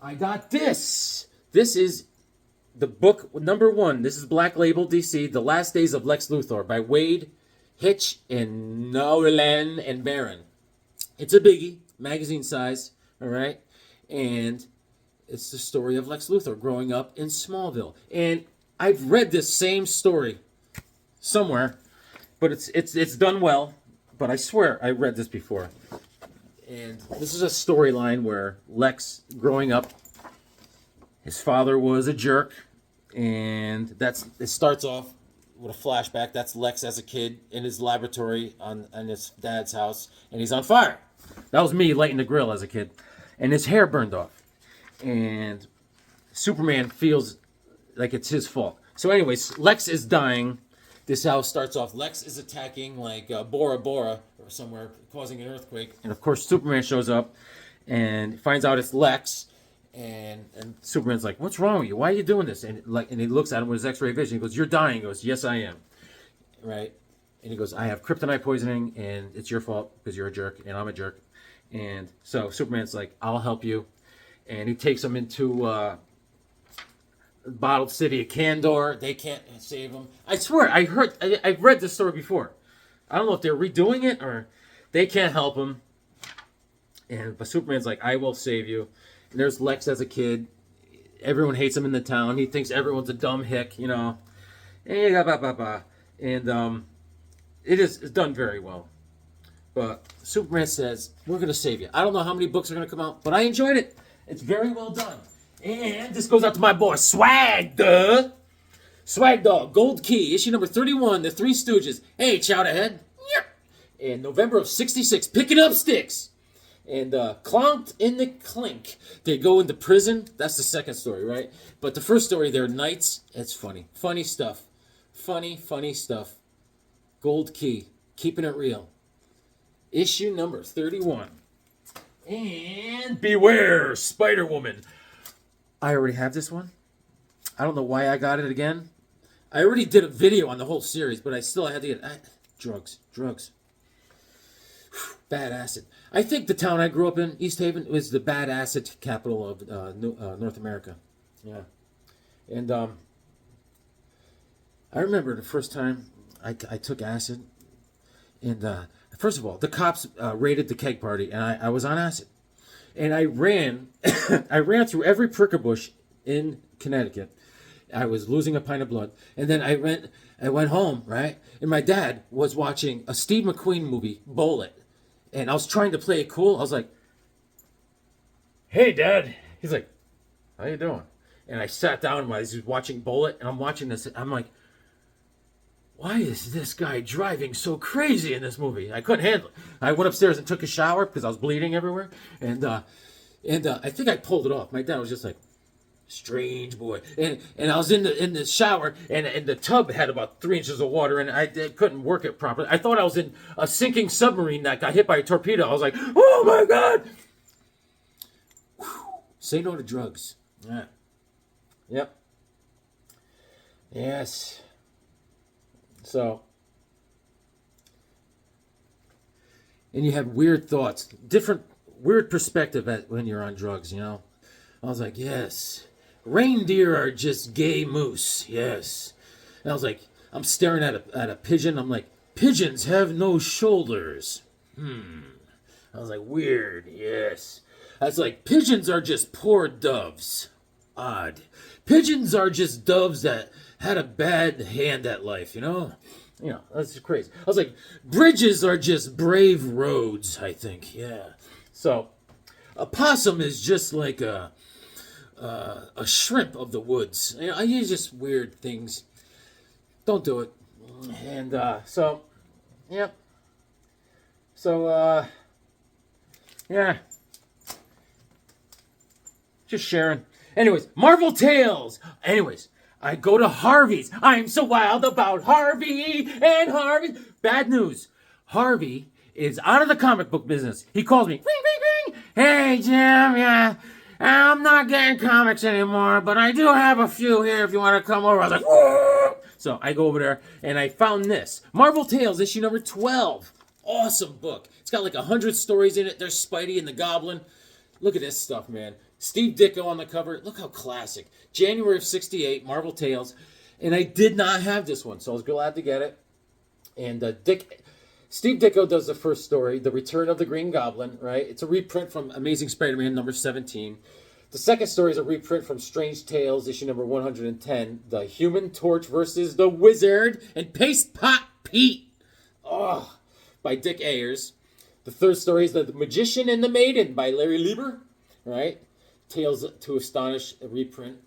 I got this. This is the book number 1. This is Black Label DC, The Last Days of Lex Luthor by Wade, Hitch, and Nolan and Barron. It's a biggie, magazine size, all right? And it's the story of Lex Luthor growing up in Smallville. And I've read this same story somewhere, but it's done well. But I swear I read this before. And this is a storyline where Lex, growing up, his father was a jerk, and it starts off with a flashback. That's Lex as a kid in his laboratory in his dad's house, and he's on fire. That was me lighting the grill as a kid, and his hair burned off, and Superman feels like it's his fault. So anyways, Lex is dying. This house starts off, Lex is attacking like Bora Bora or somewhere, causing an earthquake. And of course, Superman shows up and finds out it's Lex. And Superman's like, "What's wrong with you? Why are you doing this?" And he looks at him with his X-ray vision. He goes, "You're dying." He goes, "Yes, I am." Right? And he goes, "I have kryptonite poisoning, and it's your fault because you're a jerk, and I'm a jerk." And so Superman's like, "I'll help you." And he takes him into bottled city of Kandor. They can't save him. I swear, I've read this story before. I don't know if they're redoing it or they can't help him. But Superman's like, "I will save you." And there's Lex as a kid. Everyone hates him in the town. He thinks everyone's a dumb hick, And it's done very well. But Superman says, "We're going to save you." I don't know how many books are going to come out, but I enjoyed it. It's very well done. And this goes out to my boy, Swag Dog. Swag Dog, Gold Key, issue number 31, The Three Stooges. Hey, shout ahead. In November of 66, picking up sticks. And Clonked in the Clink. They go into prison. That's the second story, right? But the first story, they're knights. It's funny. Funny stuff. Funny stuff. Gold Key. Keeping it real. Issue number 31. And beware, Spider-Woman. I already have this one. I don't know why I got it again. I already did a video on the whole series, but I still had to get drugs. Bad acid. I think the town I grew up in, East Haven, was the bad acid capital of North America. Yeah. And I remember the first time I took acid. And first of all, the cops raided the keg party, and I was on acid. And I ran through every pricker bush in Connecticut. I was losing a pint of blood. And then I went home, right? And my dad was watching a Steve McQueen movie, Bullet. And I was trying to play it cool. I was like, "Hey, Dad." He's like, "How you doing?" And I sat down while he was watching Bullet. And I'm watching this. I'm like, why is this guy driving so crazy in this movie? I couldn't handle it. I went upstairs and took a shower because I was bleeding everywhere. And I think I pulled it off. My dad was just like, strange boy. And I was in the shower, and the tub had about 3 inches of water, and I couldn't work it properly. I thought I was in a sinking submarine that got hit by a torpedo. I was like, oh my God. Whew. Say no to drugs. Yeah. Yep. Yes. So, and you have weird thoughts, different weird perspective when you're on drugs, you know. I was like, yes, reindeer are just gay moose, yes. And I was like, I'm staring at a pigeon. I'm like, pigeons have no shoulders. I was like, weird, yes. I was like, pigeons are just poor doves. Odd. Pigeons are just doves that had a bad hand at life, you know? You know, that's just crazy. I was like, bridges are just brave roads, I think, yeah. So, a possum is just like a shrimp of the woods. You know, I use just weird things. Don't do it. And, so, yep. So, yeah. Just sharing. Anyways, Marvel Tales. Anyways, I go to Harvey's. I'm so wild about Harvey and Harvey. Bad news. Harvey is out of the comic book business. He calls me. Ring, ring, ring. Hey, Jim. Yeah, I'm not getting comics anymore, but I do have a few here if you want to come over. I was like, whoa. So I go over there, and I found this. Marvel Tales, issue number 12. Awesome book. It's got like 100 stories in it. There's Spidey and the Goblin. Look at this stuff, man. Steve Ditko on the cover. Look how classic. January of 68, Marvel Tales. And I did not have this one, so I was glad to get it. And Steve Ditko does the first story, The Return of the Green Goblin, right? It's a reprint from Amazing Spider-Man number 17. The second story is a reprint from Strange Tales, issue number 110. The Human Torch versus the Wizard and Paste Pot Pete. Oh, by Dick Ayers. The third story is The Magician and the Maiden by Larry Lieber, right? Tales to Astonish, a reprint.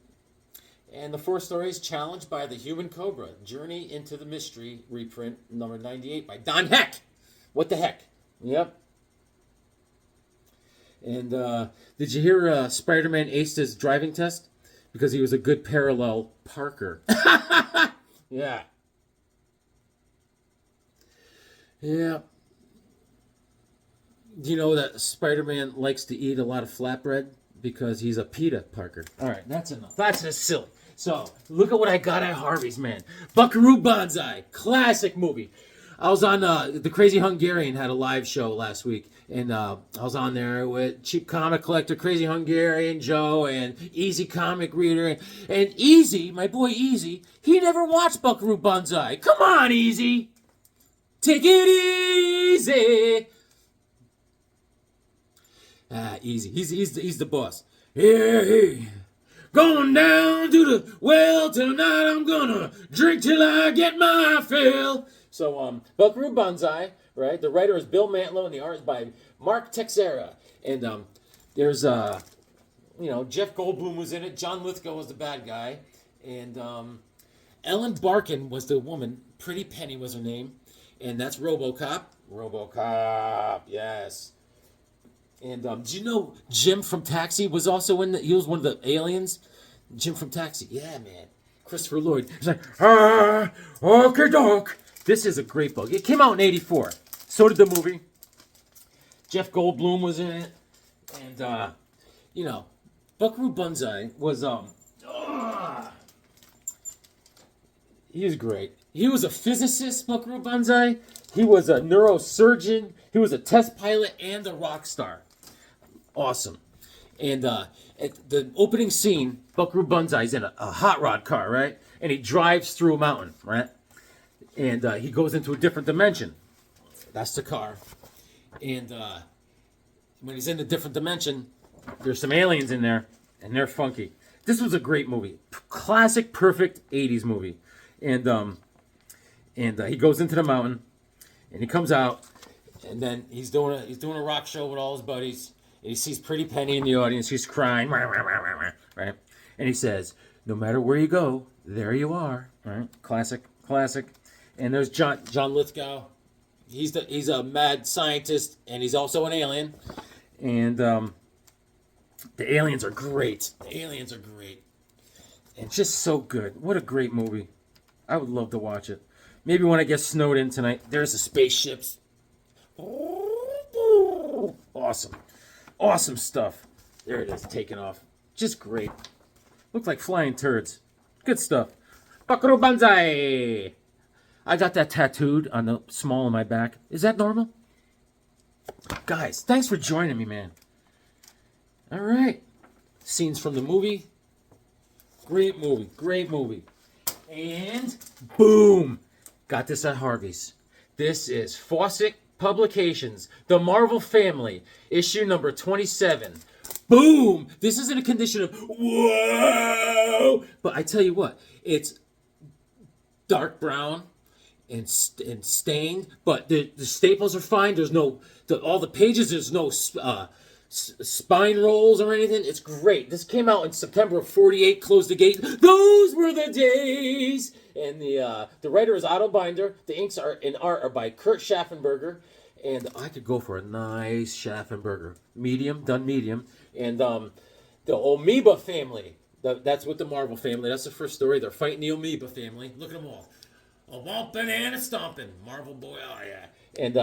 And the fourth story is Challenged by the Human Cobra, Journey into the Mystery, reprint number 98 by Don Heck. What the heck? Yep. And did you hear Spider-Man aced his driving test? Because he was a good parallel parker. Yeah. Yeah. Do you know that Spider-Man likes to eat a lot of flatbread? Because he's a PETA Parker. All right, that's enough. That's just silly. So, look at what I got at Harvey's, man. Buckaroo Banzai. Classic movie. I was on, the Crazy Hungarian had a live show last week. And I was on there with Cheap Comic Collector, Crazy Hungarian, Joe, and Easy Comic Reader. And Easy, my boy Easy, he never watched Buckaroo Banzai. Come on, Easy. Take it easy. Easy. He's the boss. Hey, going down to the well tonight. I'm gonna drink till I get my fill. So, Buckaroo Banzai, right? The writer is Bill Mantlo, and the art is by Mark Texeira. And there's Jeff Goldblum was in it. John Lithgow was the bad guy, and Ellen Barkin was the woman. Pretty Penny was her name, and that's RoboCop. RoboCop, yes. And do you know Jim from Taxi was also in he was one of the aliens? Jim from Taxi. Yeah, man. Christopher Lloyd. He's like, okay, doc. This is a great book. It came out in 84. So did the movie. Jeff Goldblum was in it. And, Buckaroo Banzai was, he was great. He was a physicist, Buckaroo Banzai. He was a neurosurgeon. He was a test pilot and a rock star. Awesome. And at the opening scene, Buckaroo Banzai's in a hot rod car, right? And he drives through a mountain, right? And he goes into a different dimension. That's the car. And when he's in a different dimension, there's some aliens in there, and they're funky. This was a great movie. Classic, perfect 80s movie. And he goes into the mountain, and he comes out, and then he's doing a rock show with all his buddies. And he sees Pretty Penny in the audience. She's crying, right? And he says, "No matter where you go, there you are." Right? Classic. And there's John Lithgow. He's a mad scientist, and he's also an alien. And the aliens are great. The aliens are great. And just so good. What a great movie. I would love to watch it. Maybe when I get snowed in tonight. There's the spaceships. Awesome. Awesome stuff. There it is, taking off. Just great. Look like flying turds. Good stuff. Bakuro Banzai! I got that tattooed on the small of my back. Is that normal? Guys, thanks for joining me, man. All right. Scenes from the movie. Great movie. Great movie. And boom. Got this at Harvey's. This is Fawcett Publications, The Marvel Family, issue number 27. Boom! This is in a condition of whoa! But I tell you what, it's dark brown and stained, but the staples are fine. There's no, all the pages, there's no spine rolls or anything. It's great. This came out in September of 48, closed the gate. Those were the days! And the writer is Otto Binder. The inks in art are by Kurt Schaffenberger. And I could go for a nice Schaffenberger. Medium, done medium. And the Amoeba family. That's with the Marvel family. That's the first story. They're fighting the Amoeba family. Look at them all. A whomping and a stomping. Marvel boy, oh yeah. And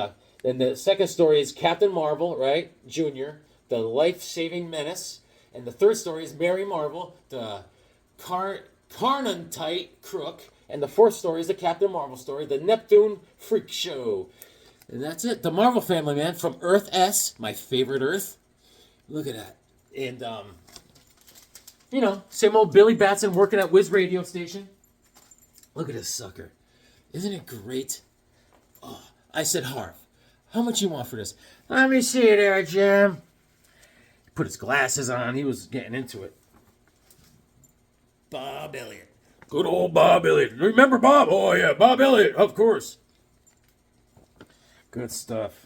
then the second story is Captain Marvel, right? Junior. The life-saving menace. And the third story is Mary Marvel, the Carnantite crook. And the fourth story is the Captain Marvel story, the Neptune Freak Show. And that's it. The Marvel family, man. From Earth S, my favorite Earth. Look at that. And, same old Billy Batson working at Wiz Radio Station. Look at this sucker. Isn't it great? Oh, I said, Harv, how much you want for this? Let me see there, Jim. He put his glasses on. He was getting into it. Bob Elliott. Good old Bob Elliott. Remember Bob? Oh, yeah, Bob Elliott, of course. Good stuff.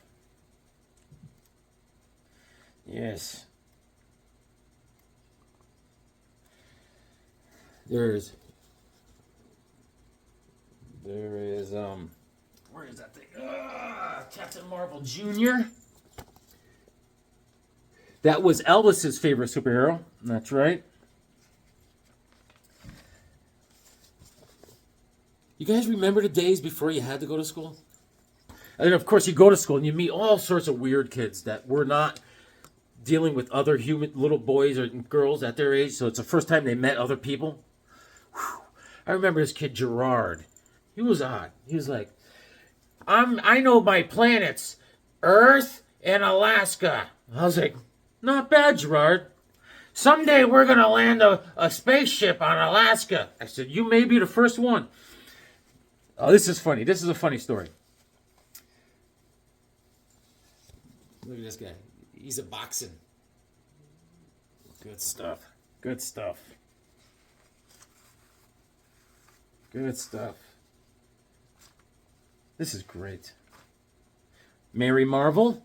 Yes. There is, where is that thing? Captain Marvel Jr. That was Elvis's favorite superhero. That's right. You guys remember the days before you had to go to school? And then, of course, you go to school and you meet all sorts of weird kids that were not dealing with other human little boys or girls at their age. So it's the first time they met other people. Whew. I remember this kid, Gerard. He was odd. He was like, I know my planets, Earth and Alaska. I was like, not bad, Gerard. Someday we're going to land a spaceship on Alaska. I said, you may be the first one. Oh, this is funny. This is a funny story. Look at this guy. He's a boxing. Good stuff. Good stuff. Good stuff. This is great. Mary Marvel.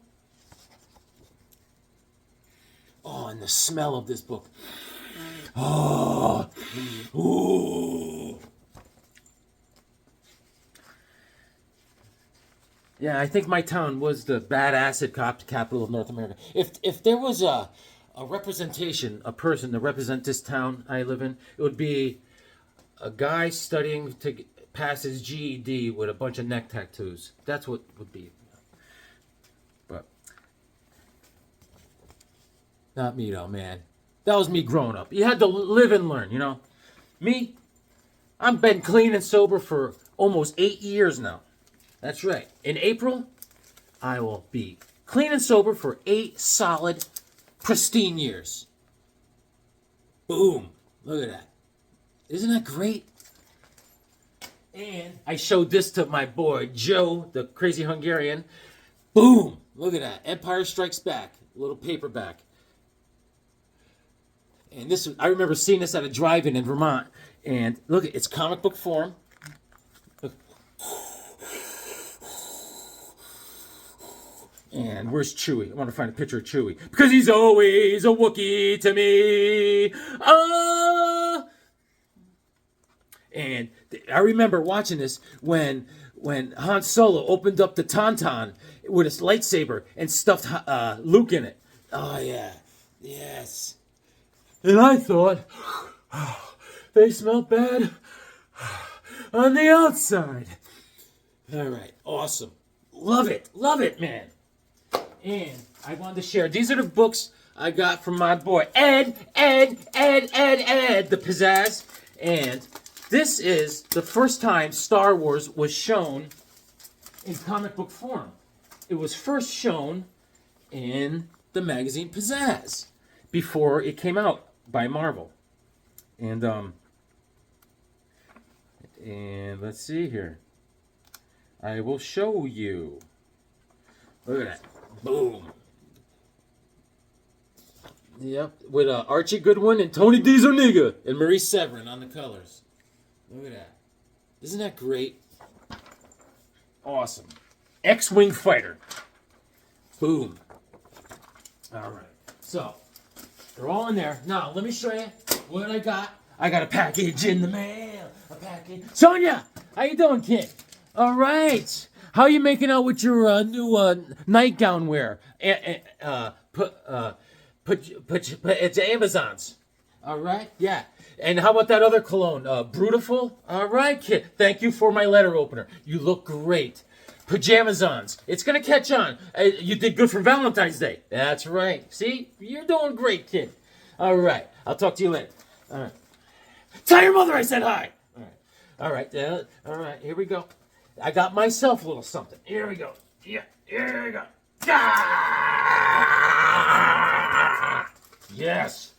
Oh, and the smell of this book. Oh. Ooh. Yeah, I think my town was the bad acid capital of North America. If there was a representation, a person to represent this town I live in, it would be a guy studying to pass his GED with a bunch of neck tattoos. That's what would be. But not me though, man. That was me growing up. You had to live and learn, you know. Me, I've been clean and sober for almost 8 years now. That's right. In April, I will be clean and sober for 8 solid, pristine years. Boom. Look at that. Isn't that great? And I showed this to my boy, Joe, the crazy Hungarian. Boom. Look at that. Empire Strikes Back. A little paperback. And this, I remember seeing this at a drive-in in Vermont. And look, it's comic book form. And where's Chewie? I want to find a picture of Chewie. Because he's always a Wookiee to me. And I remember watching this when when Han Solo opened up the Tauntaun with his lightsaber and stuffed Luke in it. Oh, yeah. Yes. And I thought, they smell bad on the outside. All right. Awesome. Love it. Love it, man. And I wanted to share. These are the books I got from my boy, Ed, the Pizzazz. And this is the first time Star Wars was shown in comic book form. It was first shown in the magazine Pizzazz before it came out by Marvel. And let's see here. I will show you. Look at that. Boom. Yep, with Archie Goodwin and Tony DiZuniga and Marie Severin on the colors. Look at that. Isn't that great? Awesome. X-Wing fighter. Boom. All right. So, they're all in there. Now, let me show you what I got. I got a package in the mail. A package. Sonia, how you doing, kid? All right. How you making out with your new nightgown wear? It's Amazon's. All right, yeah. And how about that other cologne, Brutiful? All right, kid. Thank you for my letter opener. You look great. Pajamazons. It's gonna catch on. You did good for Valentine's Day. That's right. See, you're doing great, kid. All right. I'll talk to you later. All right. Tell your mother I said hi. All right. All right. All right. Here we go. I got myself a little something. Here we go. Yeah. Here we go. Ah! Yes.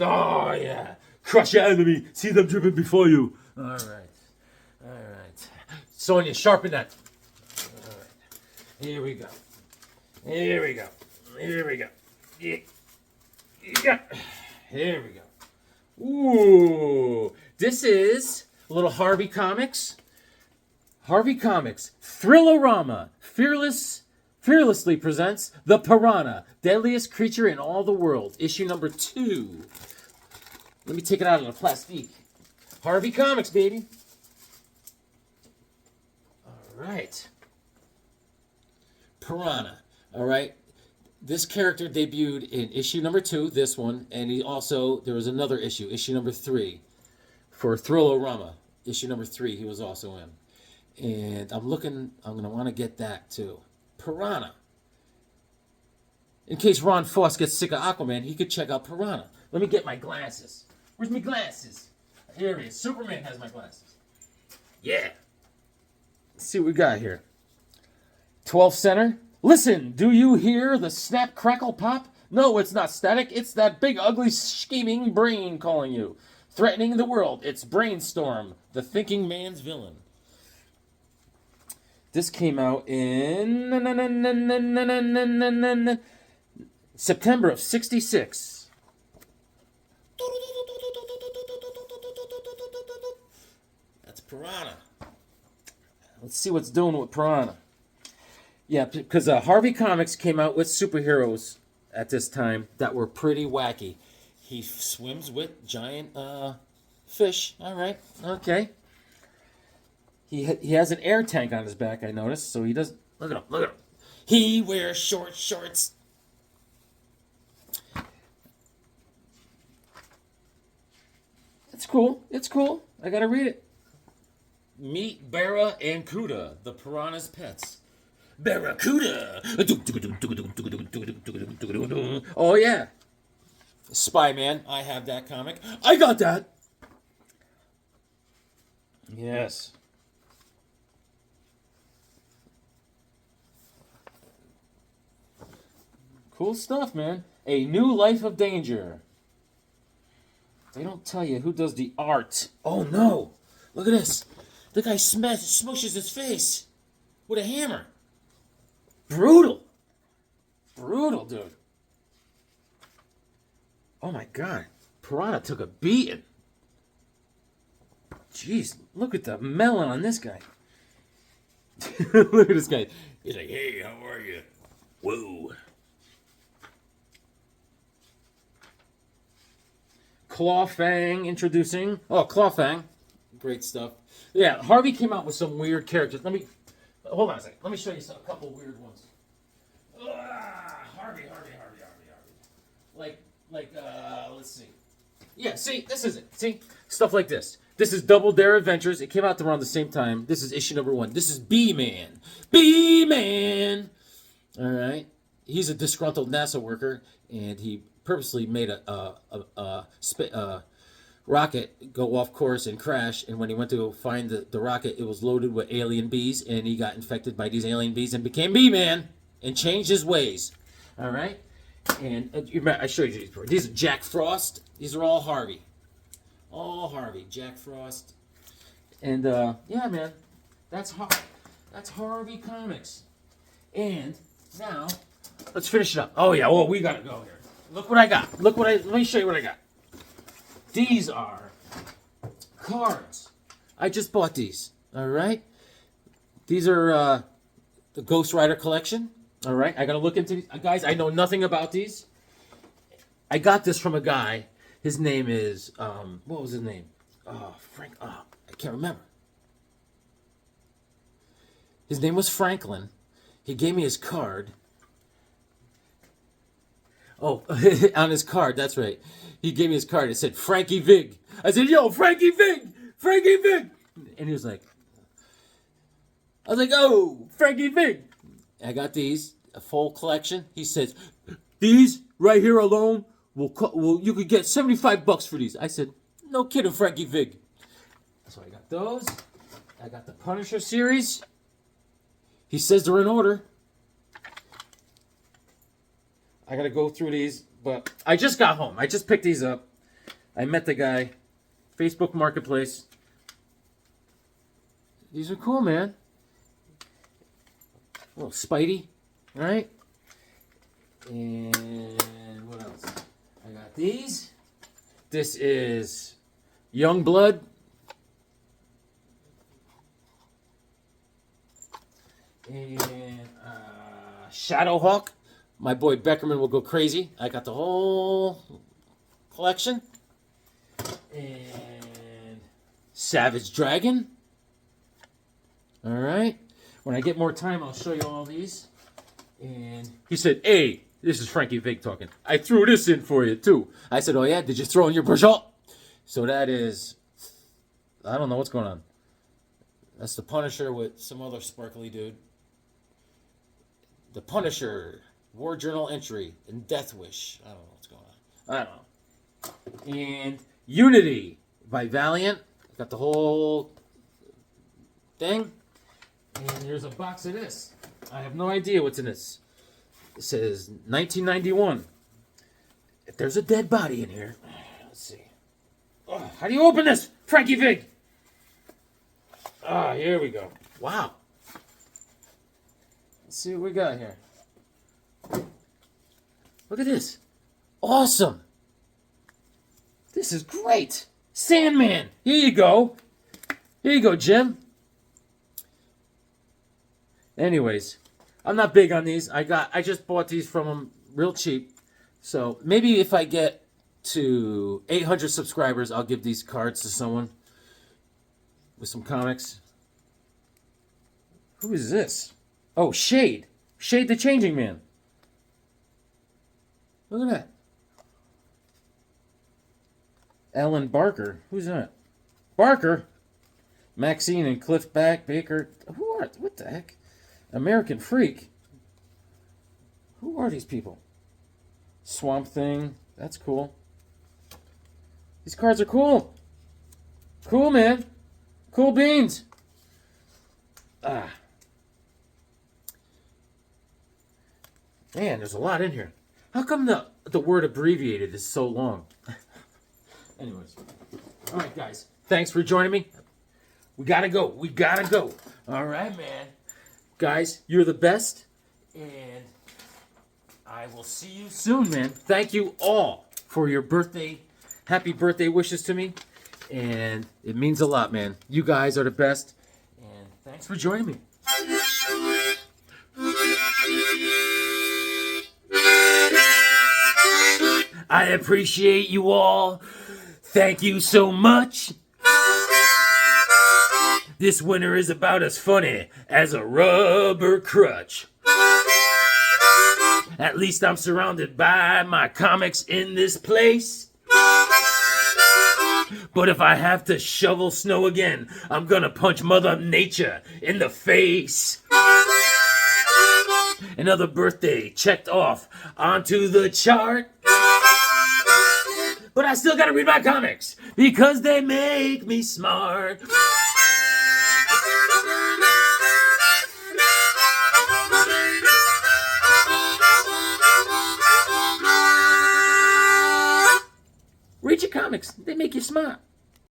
Oh, yeah. Crush your enemy. See them driven before you. All right. All right. Sonia, sharpen that. All right. Here we go. Here we go. Here we go. Yeah. Here we go. Ooh. This is a little Harvey Comics. Harvey Comics, Thrillerama, fearlessly presents The Piranha, Deadliest Creature in All the World, issue number 2. Let me take it out of the plastique. Harvey Comics, baby. All right. Piranha, all right. This character debuted in issue number 2, this one, and there was another issue number 3, for Thrillerama, issue number 3, he was also in. And I'm going to want to get that too. Piranha. In case Ron Foss gets sick of Aquaman, he could check out Piranha. Let me get my glasses. Where's my glasses? Here he is. Superman has my glasses. Yeah. Let's see what we got here. 12th center. Listen, do you hear the snap, crackle, pop? No, it's not static. It's that big, ugly, scheming brain calling you. Threatening the world. It's Brainstorm, the thinking man's villain. This came out in September of '66. That's Piranha. Let's see what's doing with Piranha. Yeah, because Harvey Comics came out with superheroes at this time that were pretty wacky. He swims with giant fish. All right, okay. He has an air tank on his back, I noticed, so he doesn't... Look at him. He wears short shorts. It's cool. I gotta read it. Meet Barra and Cuda, the piranha's pets. Barracuda! Oh, yeah. Spy-Man, I have that comic. I got that! Yes. Cool stuff, man. A New Life of Danger. They don't tell you who does the art. Oh, no. Look at this. The guy smushes his face with a hammer. Brutal, dude. Oh, my God. Piranha took a beating. Jeez, look at the melon on this guy. Look at this guy. He's like, hey, how are you? Whoa. Clawfang introducing. Oh, Clawfang. great stuff. Yeah, Harvey came out with some weird characters. Hold on a second. Let me show you a couple weird ones. Harvey. Let's see. Yeah, see, this is it. See, stuff like this. This is Double Dare Adventures. It came out around the same time. This is issue number 1. This is B-Man. B-Man. All right. He's a disgruntled NASA worker, and he purposely made a rocket go off course and crash. And when he went to find the rocket, it was loaded with alien bees, and he got infected by these alien bees and became B-Man and changed his ways. All right. And I showed you these before. These are Jack Frost. These are all Harvey. All Harvey. Jack Frost. And yeah, man, that's Harvey Comics. And now let's finish it up. Oh yeah, well we gotta go here. Look what I got. Let me show you what I got. These are cards. I just bought these. All right. These are the Ghost Rider collection. All right. I gotta look into these. Guys, I know nothing about these. I got this from a guy. His name is what was his name? Frank. I can't remember. His name was Franklin. He gave me his card. Oh, on his card, that's right. He gave me his card. It said Frankie Vig. I said, yo, Frankie Vig! Frankie Vig! And he was like, oh, Frankie Vig! I got these, a full collection. He says, these right here alone, you could get $75 for these. I said, no kidding, Frankie Vig. So I got those. I got the Punisher series. He says they're in order. I gotta go through these, but I just got home. I just picked these up. I met the guy. Facebook Marketplace. These are cool, man. A little Spidey, right? And what else? I got these. This is Youngblood. And Shadowhawk. My boy Beckerman will go crazy. I got the whole collection. And Savage Dragon. All right. When I get more time, I'll show you all these. And he said, hey, this is Frankie Vig talking. I threw this in for you, too. I said, oh, yeah? Did you throw in your brochure? So that is, I don't know what's going on. That's the Punisher with some other sparkly dude. The Punisher, War Journal entry, and Death Wish. I don't know what's going on. I don't know. And Unity by Valiant. Got the whole thing. And there's a box of this. I have no idea what's in this. It says 1991. If there's a dead body in here, let's see. Oh, how do you open this? Frankie Vig. Here we go. Wow. Let's see what we got here. Look at this. Awesome. This is great. Sandman. Here you go. Here you go, Jim. Anyways, I'm not big on these. I just bought these from them real cheap. So maybe if I get to 800 subscribers, I'll give these cards to someone with some comics. Who is this? Oh, Shade. Shade the Changing Man. Look at that. Ellen Barker. Who's that? Barker? Maxine and Cliff Baker. Who are... What the heck? American Freak. Who are these people? Swamp Thing. That's cool. These cards are cool. Cool, man. Cool beans. Man, there's a lot in here. How come the word abbreviated is so long? Anyways. All right, guys. Thanks for joining me. We gotta go. We gotta go. All right, man. Guys, you're the best. And I will see you soon, man. Thank you all for your birthday, happy birthday wishes to me. And it means a lot, man. You guys are the best. And thanks for joining me. I appreciate you all. Thank you so much. This winter is about as funny as a rubber crutch. At least I'm surrounded by my comics in this place. But if I have to shovel snow again, I'm gonna punch Mother Nature in the face. Another birthday checked off onto the chart. But I still gotta read my comics because they make me smart. Read your comics, they make you smart.